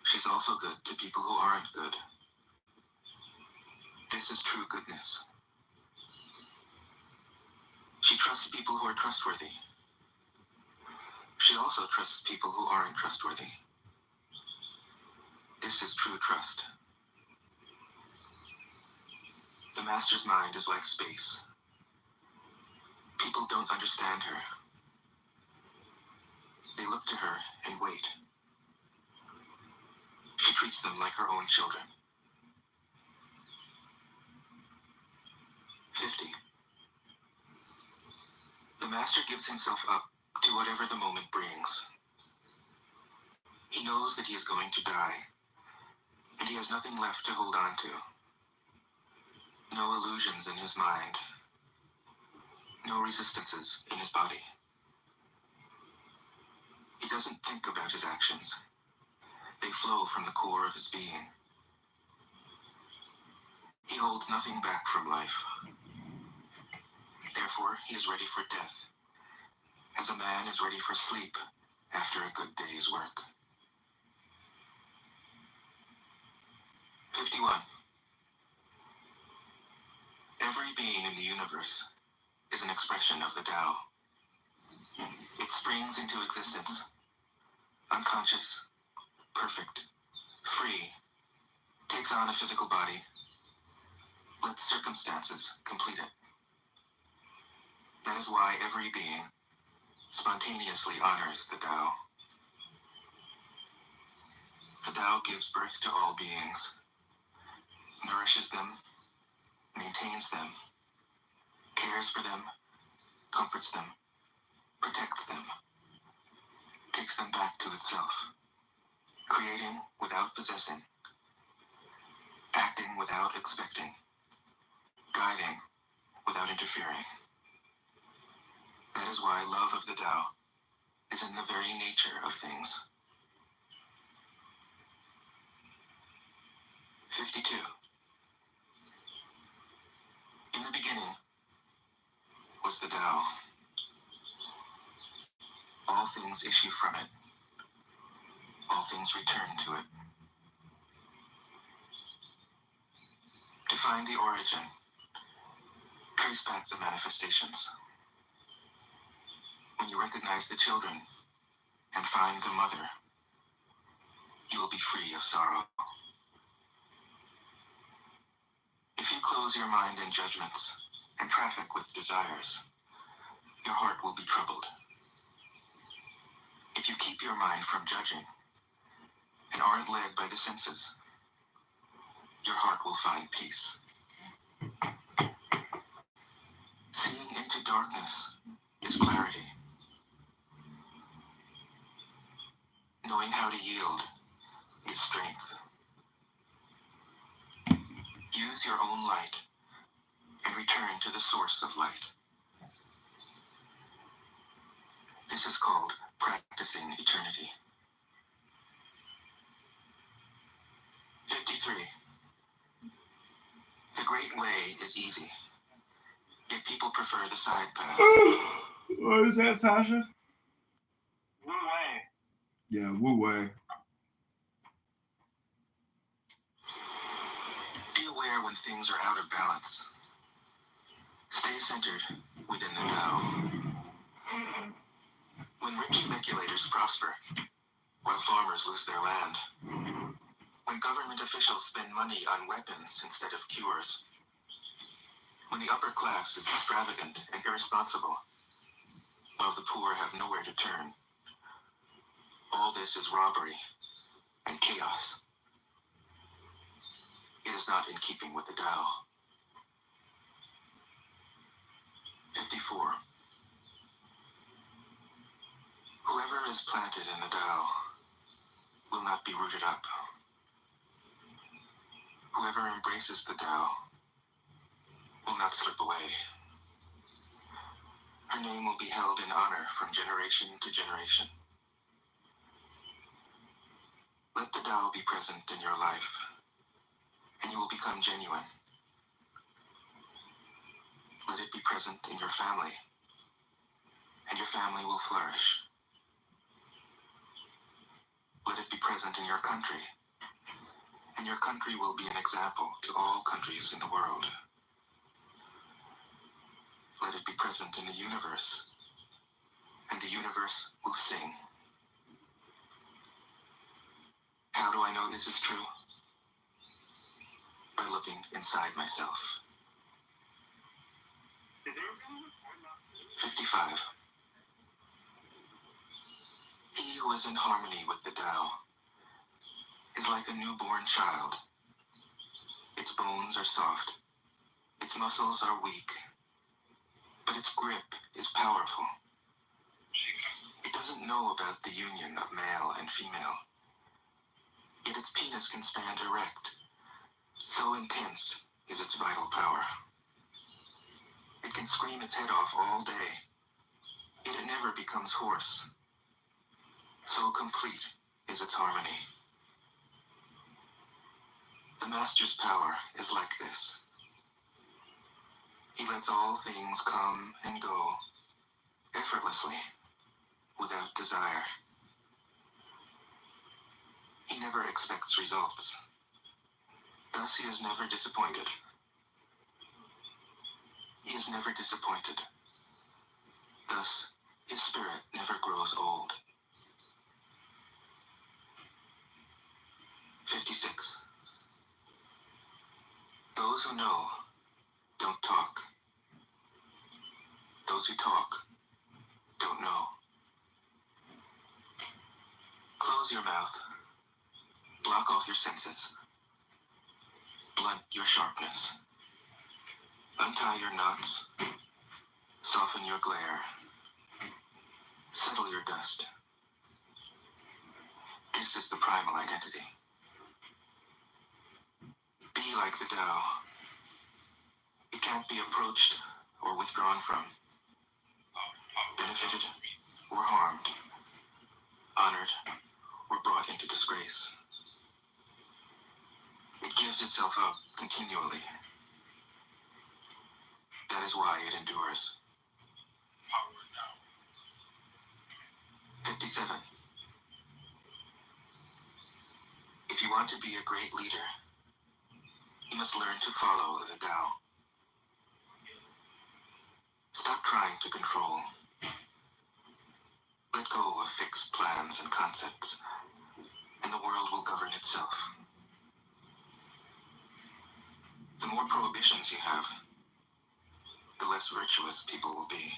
She's also good to people who aren't good. This is true goodness. She trusts people who are trustworthy. She also trusts people who aren't trustworthy. This is true trust. The master's mind is like space. People don't understand her. They look to her and wait. She treats them like her own children. 50. The master gives himself up to whatever the moment brings. He knows that he is going to die, and he has nothing left to hold on to. No illusions in his mind. No resistances in his body. He doesn't think about his actions. They flow from the core of his being. He holds nothing back from life. Therefore, he is ready for death, as a man is ready for sleep after a good day's work. 51. Every being in the universe is an expression of the Tao. It springs into existence, unconscious, perfect, free, takes on a physical body, lets circumstances complete it. That is why every being spontaneously honors the Tao. The Tao gives birth to all beings, nourishes them, maintains them, cares for them, comforts them, protects them, takes them back to itself, creating without possessing, acting without expecting, guiding without interfering. That is why love of the Tao is in the very nature of things. 52. In the beginning was the Tao. All things issue from it. All things return to it. To find the origin, trace back the manifestations. When you recognize the children and find the mother, you will be free of sorrow. If you close your mind in judgments and traffic with desires, your heart will be troubled. If you keep your mind from judging and aren't led by the senses, your heart will find peace. Seeing into darkness is clarity. Knowing how to yield is strength. Use your own light and return to the source of light. This is called practicing eternity. 53. The great way is easy, yet people prefer the side path. What is that, Sasha? Wu Wei. Yeah, Wu Wei. Be aware when things are out of balance. Stay centered within the Tao. When rich speculators prosper, while farmers lose their land. When government officials spend money on weapons instead of cures. When the upper class is extravagant and irresponsible, while the poor have nowhere to turn. All this is robbery and chaos. It is not in keeping with the Tao. 54. Whoever is planted in the Tao will not be rooted up. Whoever embraces the Tao will not slip away. Her name will be held in honor from generation to generation. Let the Tao be present in your life, and you will become genuine. Let it be be present in your family, and your family will flourish. Let it be present in your country, and your country will be an example to all countries in the world. Let it be present in the universe, and the universe will sing. How do I know this is true? By looking inside myself. 55. He who is in harmony with the Tao is like a newborn child. Its bones are soft, its muscles are weak, but its grip is powerful. It doesn't know about the union of male and female, yet its penis can stand erect. So intense is its vital power. It can scream its head off all day, yet it never becomes hoarse. So complete is its harmony. The Master's power is like this. He lets all things come and go effortlessly, without desire. He never expects results. Thus he is never disappointed. He is never disappointed. Thus his spirit never grows old. 56. Those who know don't talk. Those who talk don't know. Close your mouth. Block off your senses. Blunt your sharpness. Untie your knots. Soften your glare. Settle your dust. This is the primal identity. Be like the Tao. It can't be approached or withdrawn from, benefited or harmed, honored or brought into disgrace. It gives itself up continually. That is why it endures. 57. If you want to be a great leader, you must learn to follow the Tao. Stop trying to control. Let go of fixed plans and concepts, and the world will govern itself. The more prohibitions you have, the less virtuous people will be.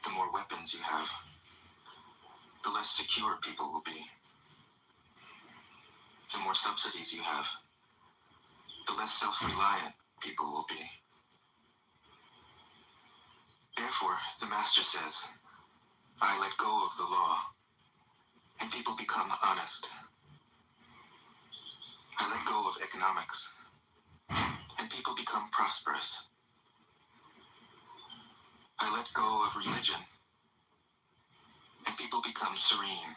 The more weapons you have, the less secure people will be. The more subsidies you have, the less self-reliant people will be. Therefore, the Master says, I let go of the law, and people become honest. I let go of economics, and people become prosperous. I let go of religion, and people become serene.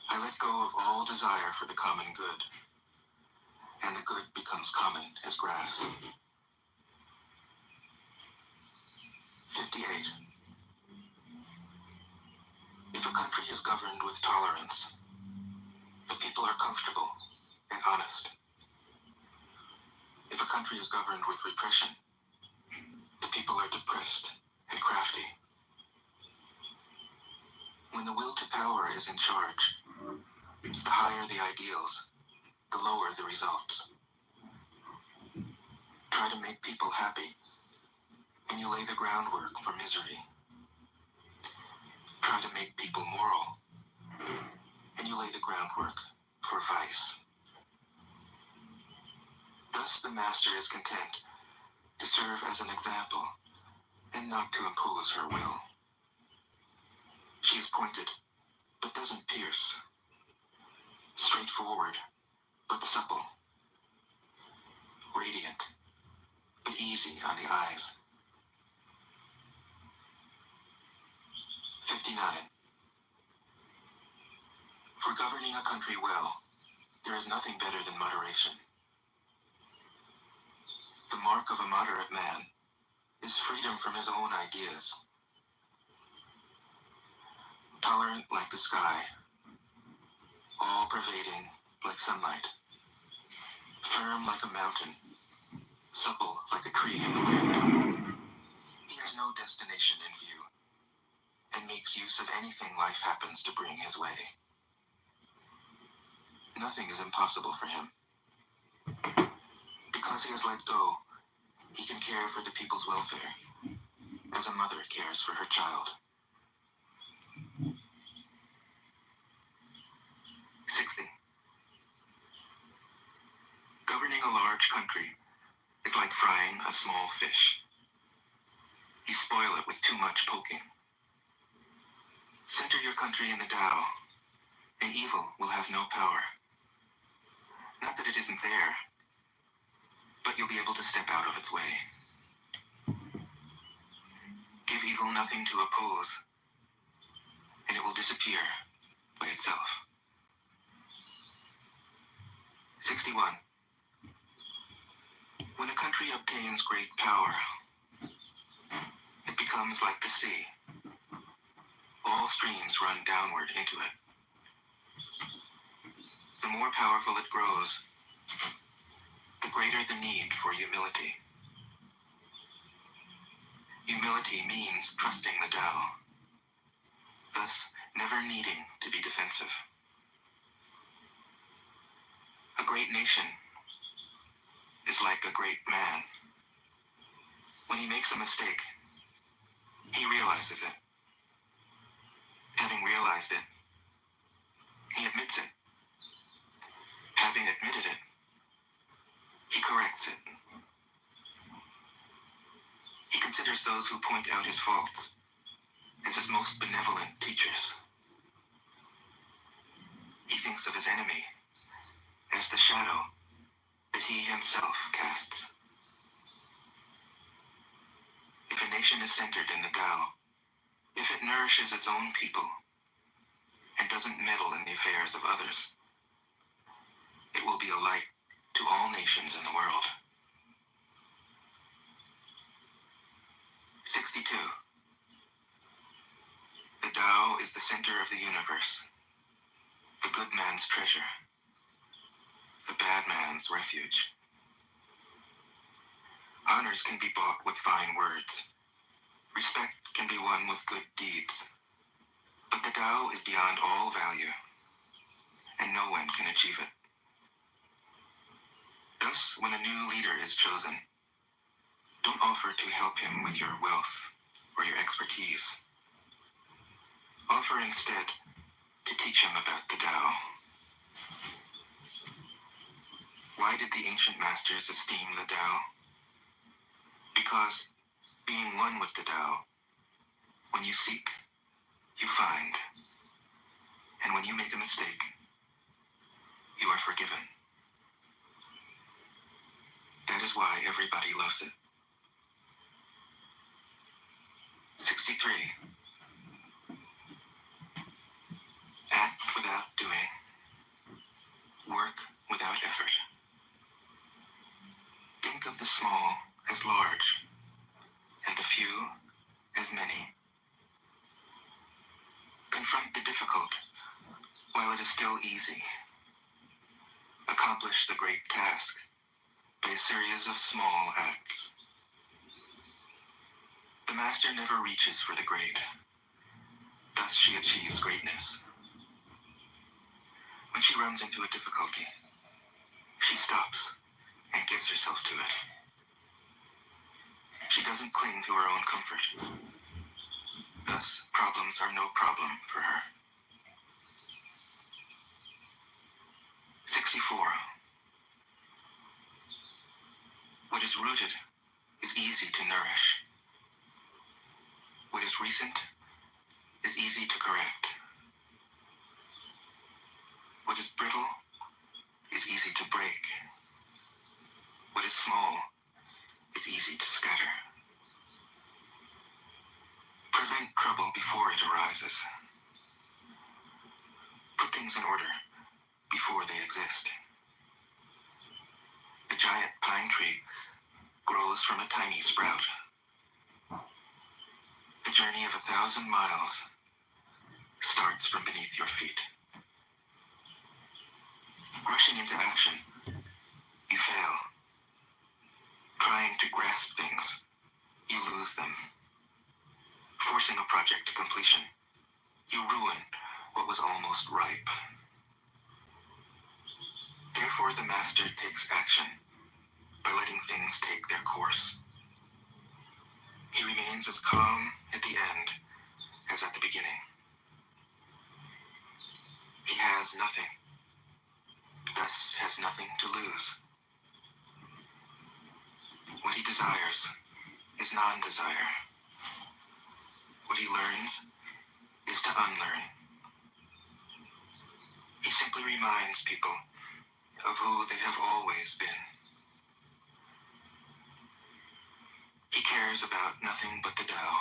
I let go of all desire for the common good, and the good becomes common as grass. 58. If a country is governed with tolerance, the people are comfortable and honest. If a country is governed with repression, the people are depressed and crafty. When the will to power is in charge, the higher the ideals, the lower the results. Try to make people happy, and you lay the groundwork for misery. Try to make people moral, and you lay the groundwork for vice. Thus the Master is content to serve as an example and not to impose her will. She is pointed, but doesn't pierce. Straightforward, but supple. Radiant, but easy on the eyes. 59. For governing a country well, there is nothing better than moderation. The mark of a moderate man is freedom from his own ideas. Tolerant like the sky, all-pervading like sunlight, firm like a mountain, supple like a tree in the wind. He has no destination in view, and makes use of anything life happens to bring his way. Nothing is impossible for him. Because he has let go, he can care for the people's welfare, as a mother cares for her child. 60. Governing a large country is like frying a small fish. You spoil it with too much poking. Center your country in the Tao, and evil will have no power. Not that it isn't there, but you'll be able to step out of its way. Give evil nothing to oppose, and it will disappear by itself. 61. When a country obtains great power, it becomes like the sea. All streams run downward into it. The more powerful it grows, the greater the need for humility. Humility means trusting the Tao, thus never needing to be defensive. A great nation is like a great man. When he makes a mistake, he realizes it. Having realized it, he admits it. Having admitted it, he corrects it. He considers those who point out his faults as his most benevolent teachers. He thinks of his enemy as the shadow that he himself casts. If a nation is centered in the Tao, if it nourishes its own people and doesn't meddle in the affairs of others, it will be a light to all nations in the world. 62. The Tao is the center of the universe, the good man's treasure, the bad man's refuge. Honors can be bought with fine words. Respect can be won with good deeds. But the Tao is beyond all value, and no one can achieve it. Thus, when a new leader is chosen, don't offer to help him with your wealth or your expertise. Offer instead to teach him about the Tao. Why did the ancient masters esteem the Tao? Because, being one with the Tao, when you seek, you find. And when you make a mistake, you are forgiven. That is why everybody loves it. 63. Act without doing. Work without effort. Think of the small as large, and the few as many. Confront the difficult while it is still easy. Accomplish the great task by a series of small acts. The master never reaches for the great. Thus she achieves greatness. When she runs into a difficulty, she stops and gives herself to it. She doesn't cling to her own comfort. Thus, problems are no problem for her. 64. What is rooted is easy to nourish. What is recent is easy to correct. What is brittle is easy to break. What is small is easy to scatter. Prevent trouble before it arises. Put things in order before they exist. A giant pine tree grows from a tiny sprout. The journey of 1,000 miles starts from beneath your feet. Rushing into action, you fail. Trying to grasp things, you lose them. Forcing a project to completion, you ruin what was almost ripe. Therefore, the master takes action by letting things take their course. He remains as calm at the end as at the beginning. He has nothing, thus has nothing to lose. What he desires is non-desire. What he learns is to unlearn. He simply reminds people of who they have always been. He cares about nothing but the Tao.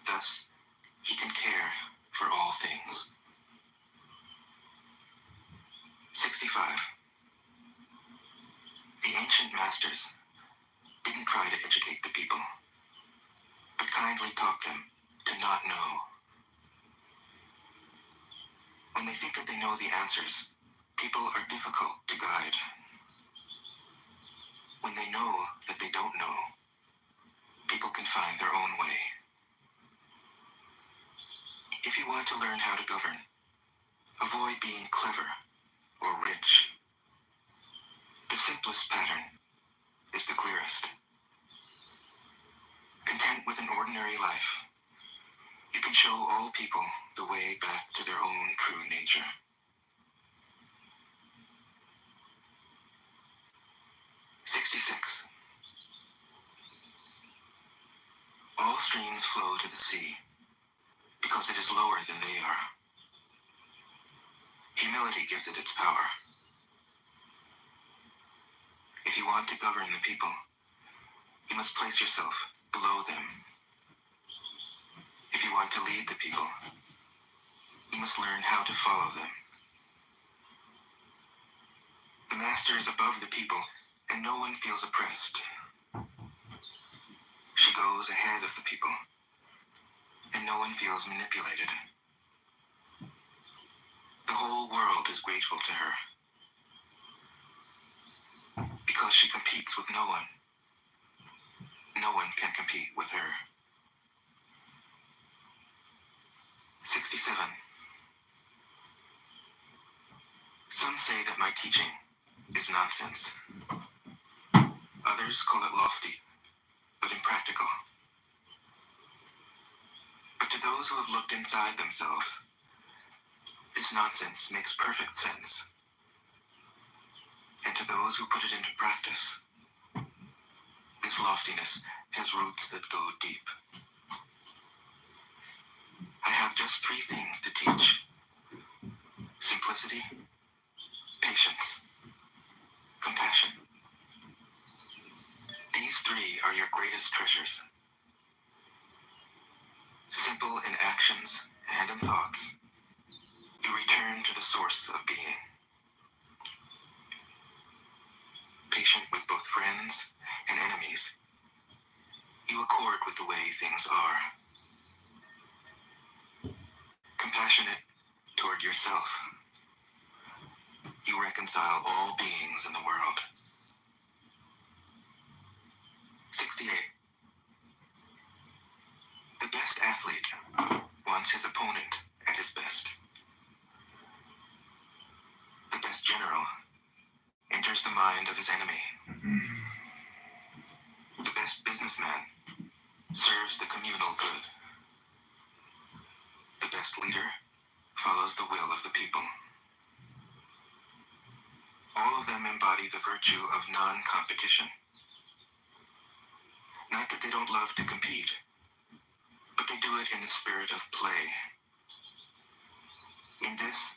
Thus, he can care for all things. 65. The ancient masters didn't try to educate the people, but kindly taught them to not know. When they think that they know the answers, people are difficult to guide. When they know that they don't know, people can find their own way. If you want to learn how to govern, avoid being clever or rich. The simplest pattern is the clearest. Content with an ordinary life, you can show all people the way back to their own true nature. All streams flow to the sea because it is lower than they are. Humility gives it its power. If you want to govern the people, you must place yourself below them. If you want to lead the people, you must learn how to follow them. The master is above the people, and no one feels oppressed. She goes ahead of the people, and no one feels manipulated. The whole world is grateful to her, because she competes with no one. No one can compete with her. 67. Some say that my teaching is nonsense. Others call it lofty, but impractical. But to those who have looked inside themselves, this nonsense makes perfect sense. And to those who put it into practice, this loftiness has roots that go deep. I have just 3 things to teach: simplicity, patience, compassion. These 3 are your greatest treasures. Simple in actions and in thoughts, you return to the source of being. Patient with both friends and enemies, you accord with the way things are. Compassionate toward yourself, you reconcile all beings in the world. 68. The best athlete wants his opponent at his best. The best general enters the mind of his enemy. The best businessman serves the communal good. The best leader follows the will of the people. All of them embody the virtue of non-competition. Not that they don't love to compete, but they do it in the spirit of play. In this,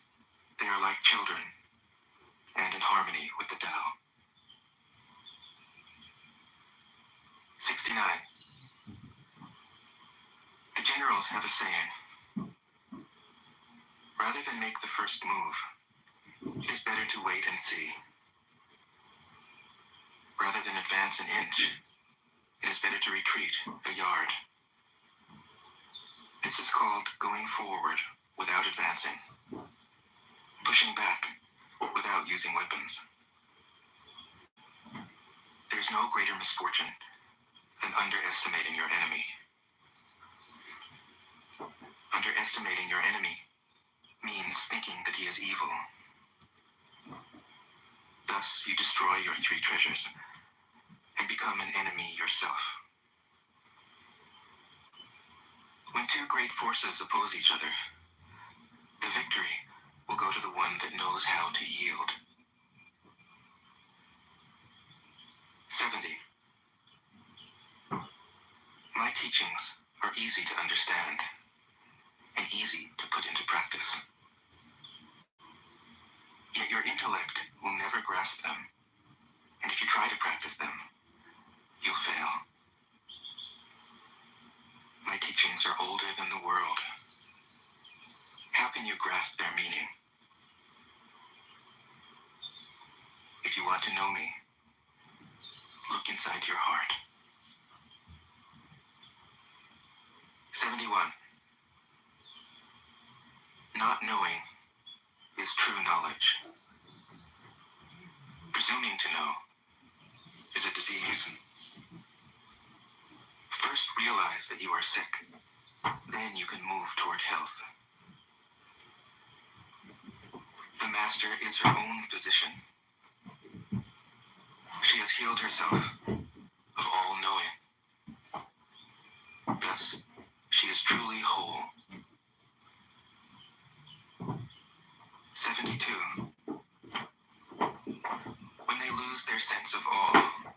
they are like children, and in harmony with the Tao. 69. The generals have a saying: rather than make the first move, it is better to wait and see. Rather Rather than advance an inch, it is better to retreat a yard. This is called going forward without advancing, pushing back without using weapons. There's no greater misfortune than underestimating your enemy. Underestimating your enemy means thinking that he is evil. Thus, you destroy your three treasures and become an enemy yourself. When two great forces oppose each other, the victory will go to the one that knows how to yield. 70. My teachings are easy to understand and easy to put into practice. Yet your intellect will never grasp them, and if you try to practice them, you'll fail. My teachings are older than the world. How can you grasp their meaning? If you want to know me, look inside your heart. 71. Not knowing is true knowledge. Presuming to know is a disease. First realize that you are sick, then you can move toward health. The master is her own physician. She has healed herself of all knowing. Thus, she is truly whole. 72. When they lose their sense of awe,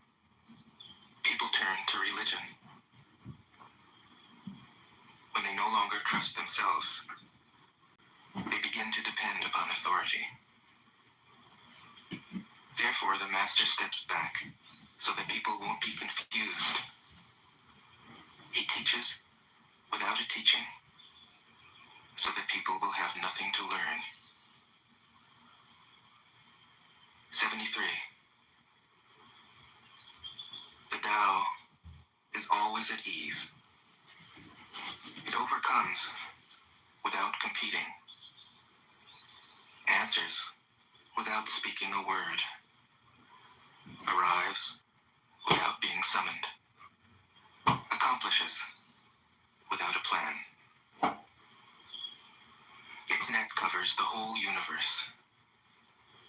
people turn to religion. When they no longer trust themselves, they begin to depend upon authority. Therefore, the master steps back so that people won't be confused. He teaches without a teaching, so that people will have nothing to learn. 73. The Tao is always at ease. It overcomes without competing, answers without speaking a word, arrives without being summoned, accomplishes without a plan. Its net covers the whole universe,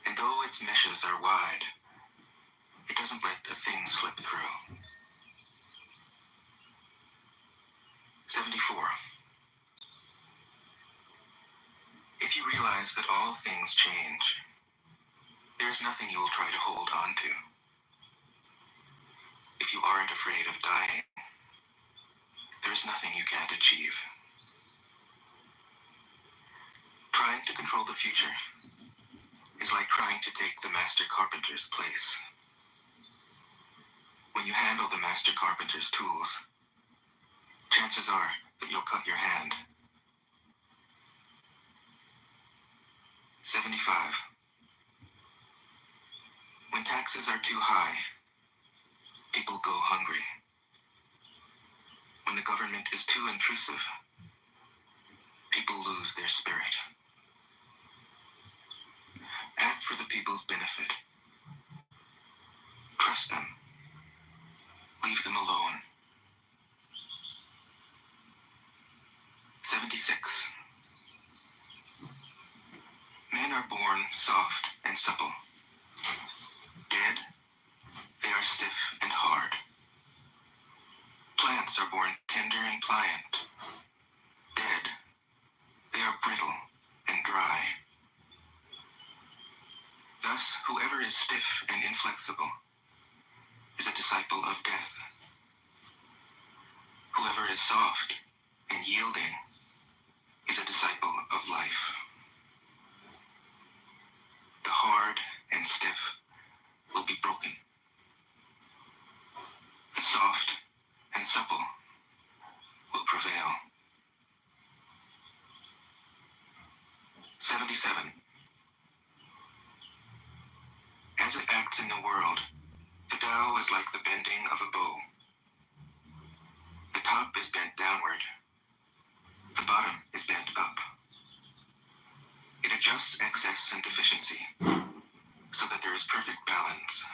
and though its meshes are wide, it doesn't let a thing slip through. 74. If you realize that all things change, there is nothing you will try to hold on to. If you aren't afraid of dying, there is nothing you can't achieve. Trying to control the future is like trying to take the master carpenter's place. When you handle the master carpenter's tools, chances are that you'll cut your hand. 75. When taxes are too high, people go hungry. When the government is too intrusive, people lose their spirit. Act for the people's benefit. Trust them. Leave them alone. 76. Men are born soft and supple. Dead, they are stiff and hard. Plants are born tender and pliant. Dead, they are brittle and dry. Thus, whoever is stiff and inflexible is a disciple of death. Whoever is soft and yielding is a disciple of life. The hard and stiff will be broken. The soft and supple will prevail. 77. As it acts in the world, the Tao is like the bending of a bow. The top is bent downward. The bottom is bent up. It adjusts excess and deficiency so that there is perfect balance.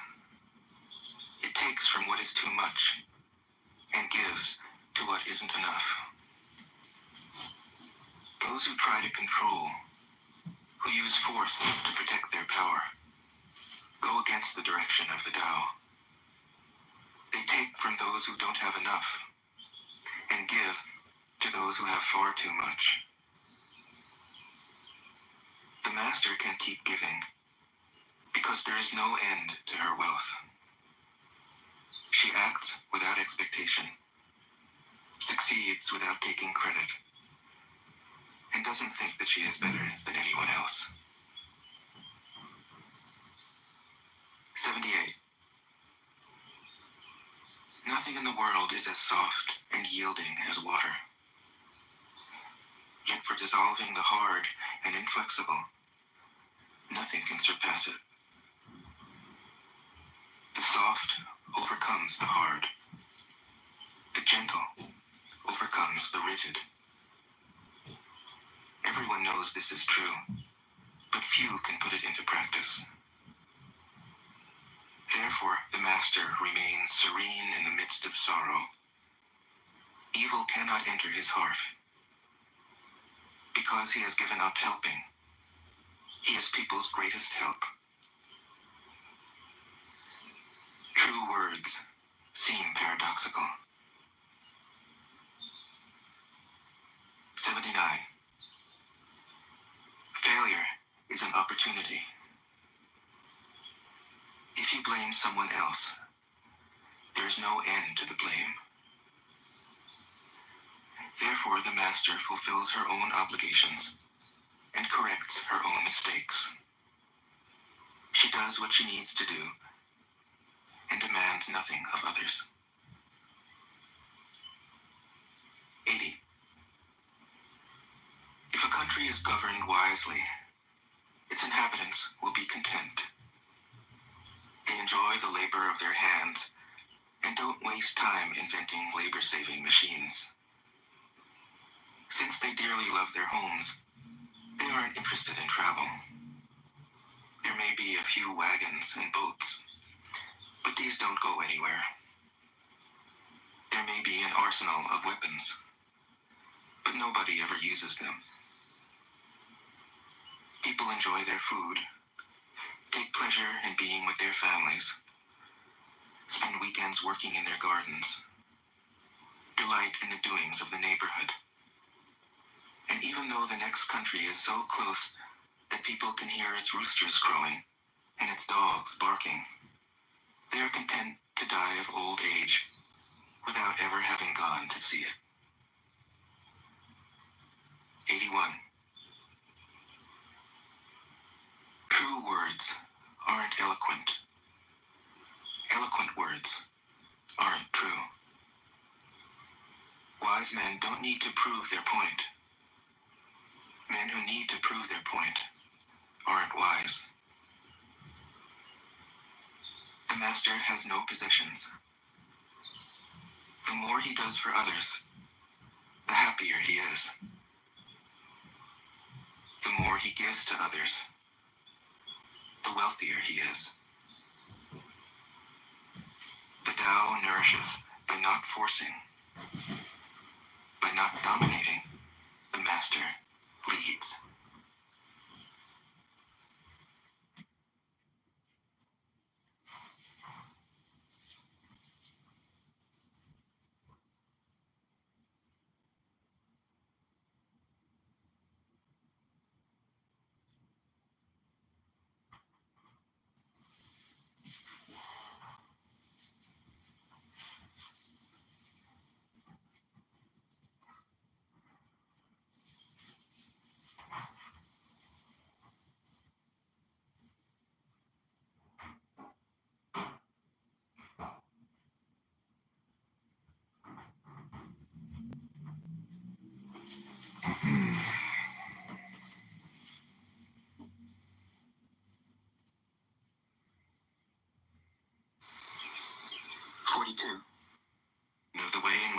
It takes from what is too much and gives to what isn't enough. Those who try to control, who use force to protect their power, go against the direction of the Tao. They take from those who don't have enough and give to those who have far too much. The master can keep giving because there is no end to her wealth. She acts without expectation, succeeds without taking credit, and doesn't think that she is better than anyone else. 78. Nothing in the world is as soft and yielding as water. Yet for dissolving the hard and inflexible, nothing can surpass it. The soft overcomes the hard. The gentle overcomes the rigid. Everyone knows this is true, but few can put it into practice. Therefore, the master remains serene in the midst of sorrow. Evil cannot enter his heart. Because he has given up helping, he is people's greatest help. True words seem paradoxical. 79. Failure is an opportunity. If you blame someone else, there is no end to the blame. Therefore, the master fulfills her own obligations and corrects her own mistakes. She does what she needs to do and demands nothing of others. 80. If a country is governed wisely, its inhabitants will be content. They enjoy the labor of their hands and don't waste time inventing labor-saving machines. Since they dearly love their homes, they aren't interested in travel. There may be a few wagons and boats, but these don't go anywhere. There may be an arsenal of weapons, but nobody ever uses them. People enjoy their food, take pleasure in being with their families, spend weekends working in their gardens, delight in the doings of the neighborhood. And even though the next country is so close that people can hear its roosters crowing and its dogs barking, they are content to die of old age without ever having gone to see it. 81. True words aren't eloquent. Eloquent words aren't true. Wise men don't need to prove their point. Men who need to prove their point aren't wise. The master has no possessions. The more he does for others, the happier he is. The more he gives to others, the wealthier he is. The Tao nourishes by not forcing, by not dominating. The master leads.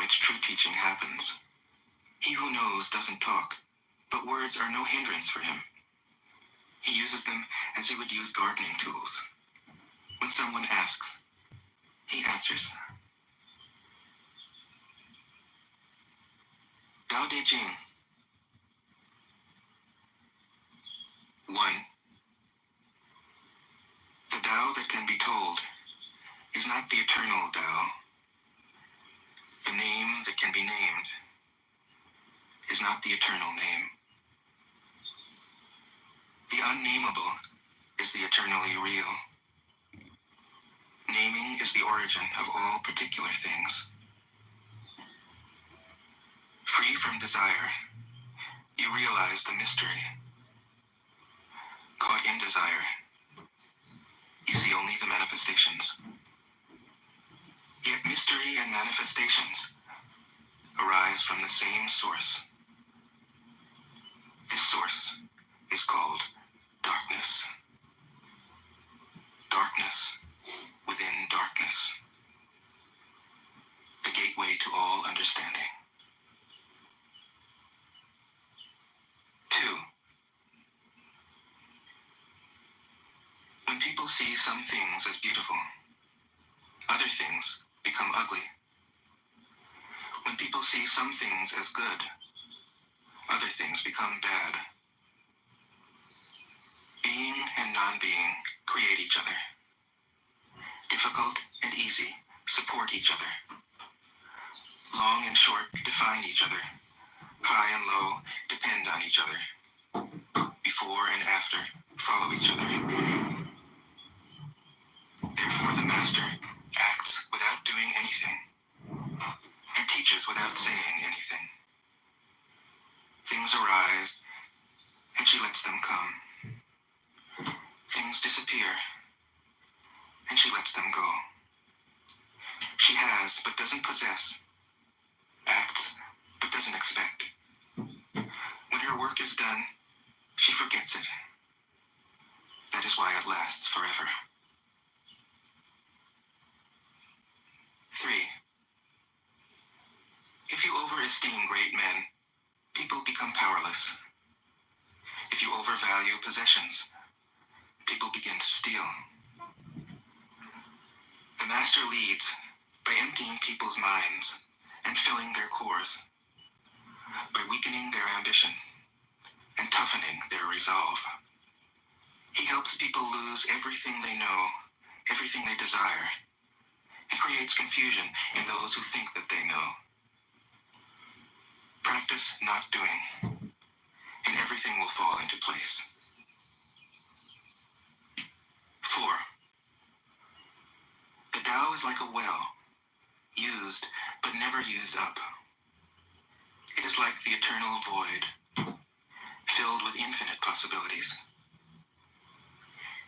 which true teaching happens. He who knows doesn't talk, but words are no hindrance for him. He uses them as he would use gardening tools. When someone asks, he answers. Tao Te Ching. 1. The Tao that can be told is not the eternal Tao. The name that can be named is not the eternal name. The unnameable is the eternally real. Naming is the origin of all particular things. Free from desire, you realize the mystery. Caught in desire, you see only the manifestations. Yet mystery and manifestations arise from the same source. This source is called darkness. Darkness within darkness. The gateway to all understanding. 2. When people see some things as beautiful, other things become ugly. When people see some things as good, other things become bad. Being and non-being create each other. Difficult and easy support each other. Long and short define each other. High and low depend on each other. Before and after follow each other. Therefore the master acts without doing anything and teaches without saying anything. Things arise and she lets them come. Things disappear and she lets them go. She has but doesn't possess, acts but doesn't expect. When her work is done, she forgets it. That is why it lasts forever. 3. If you overesteem great men, people become powerless. If you overvalue possessions, people begin to steal. The master leads by emptying people's minds and filling their cores, by weakening their ambition and toughening their resolve. He helps people lose everything they know, everything they desire, and creates confusion in those who think that they know. Practice not doing, and everything will fall into place. 4. The Tao is like a well, used but never used up. It is like the eternal void, filled with infinite possibilities.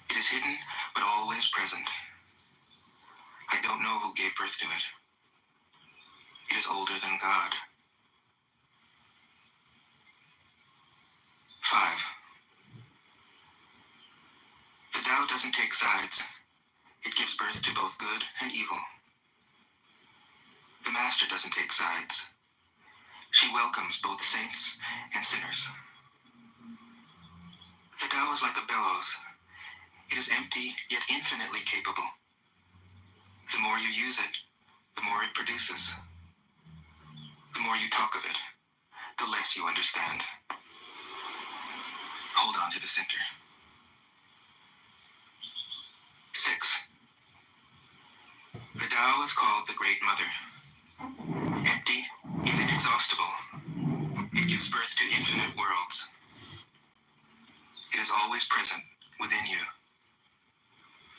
It is hidden but always present. I don't know who gave birth to it. It is older than God. 5. The Tao doesn't take sides. It gives birth to both good and evil. The Master doesn't take sides. She welcomes both saints and sinners. The Tao is like a bellows. It is empty, yet infinitely capable. The more you use it, the more it produces. The more you talk of it, the less you understand. Hold on to the center. 6. The Tao is called the Great Mother. Empty, yet inexhaustible. It gives birth to infinite worlds. It is always present within you.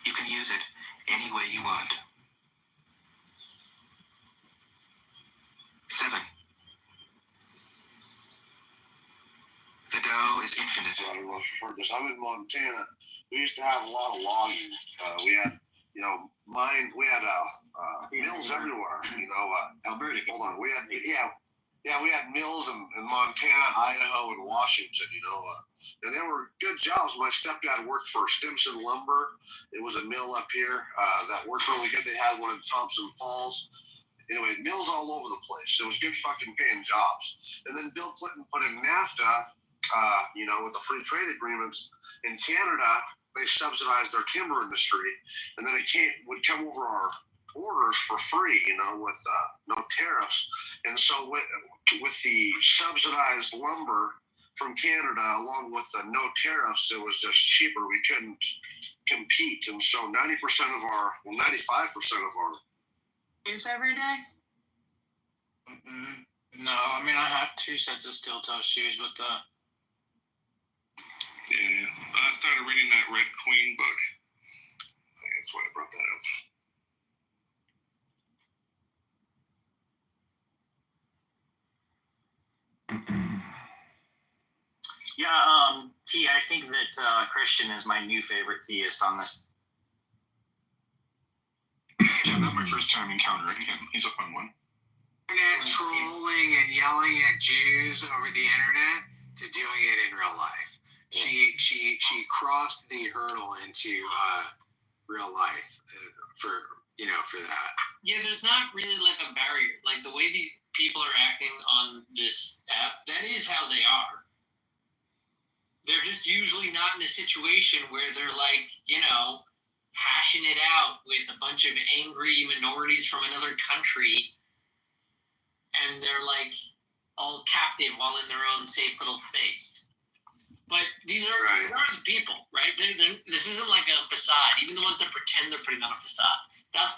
You can use it any way you want. 7. The Tao is infinite. I don't know if you've heard this. I'm in Montana. We used to have a lot of logging. We had, mines. We had mills everywhere. Alberta. Hold on. We had, we had mills in Montana, Idaho, and Washington. And they were good jobs. My stepdad worked for Stimson Lumber. It was a mill up here that worked really good. They had one in Thompson Falls. anyway, mills all over the place. It was good fucking paying jobs. And then Bill Clinton put in NAFTA, with the free trade agreements in Canada. They subsidized their timber industry, and then it would come over our borders for free, with no tariffs. And so with the subsidized lumber from Canada, along with the no tariffs, it was just cheaper. We couldn't compete, and so 95% of our Is every day? No, I mean I have 2 sets of steel-toe shoes, but Yeah, I started reading that Red Queen book. That's why I brought that up. Yeah, T, I think that Christian is my new favorite theist on this. Yeah, not my first time encountering him. He's a fun one. Internet trolling and yelling at Jews over the internet to doing it in real life. She crossed the hurdle into real life for that. Yeah, there's not really like a barrier. Like the way these people are acting on this app, that is how they are. They're just usually not in a situation where they're like, hashing it out with a bunch of angry minorities from another country, and they're like all captive while in their own safe little space. But these are the people, right? This isn't like a facade. Even the ones that pretend they're putting on a facade. That's the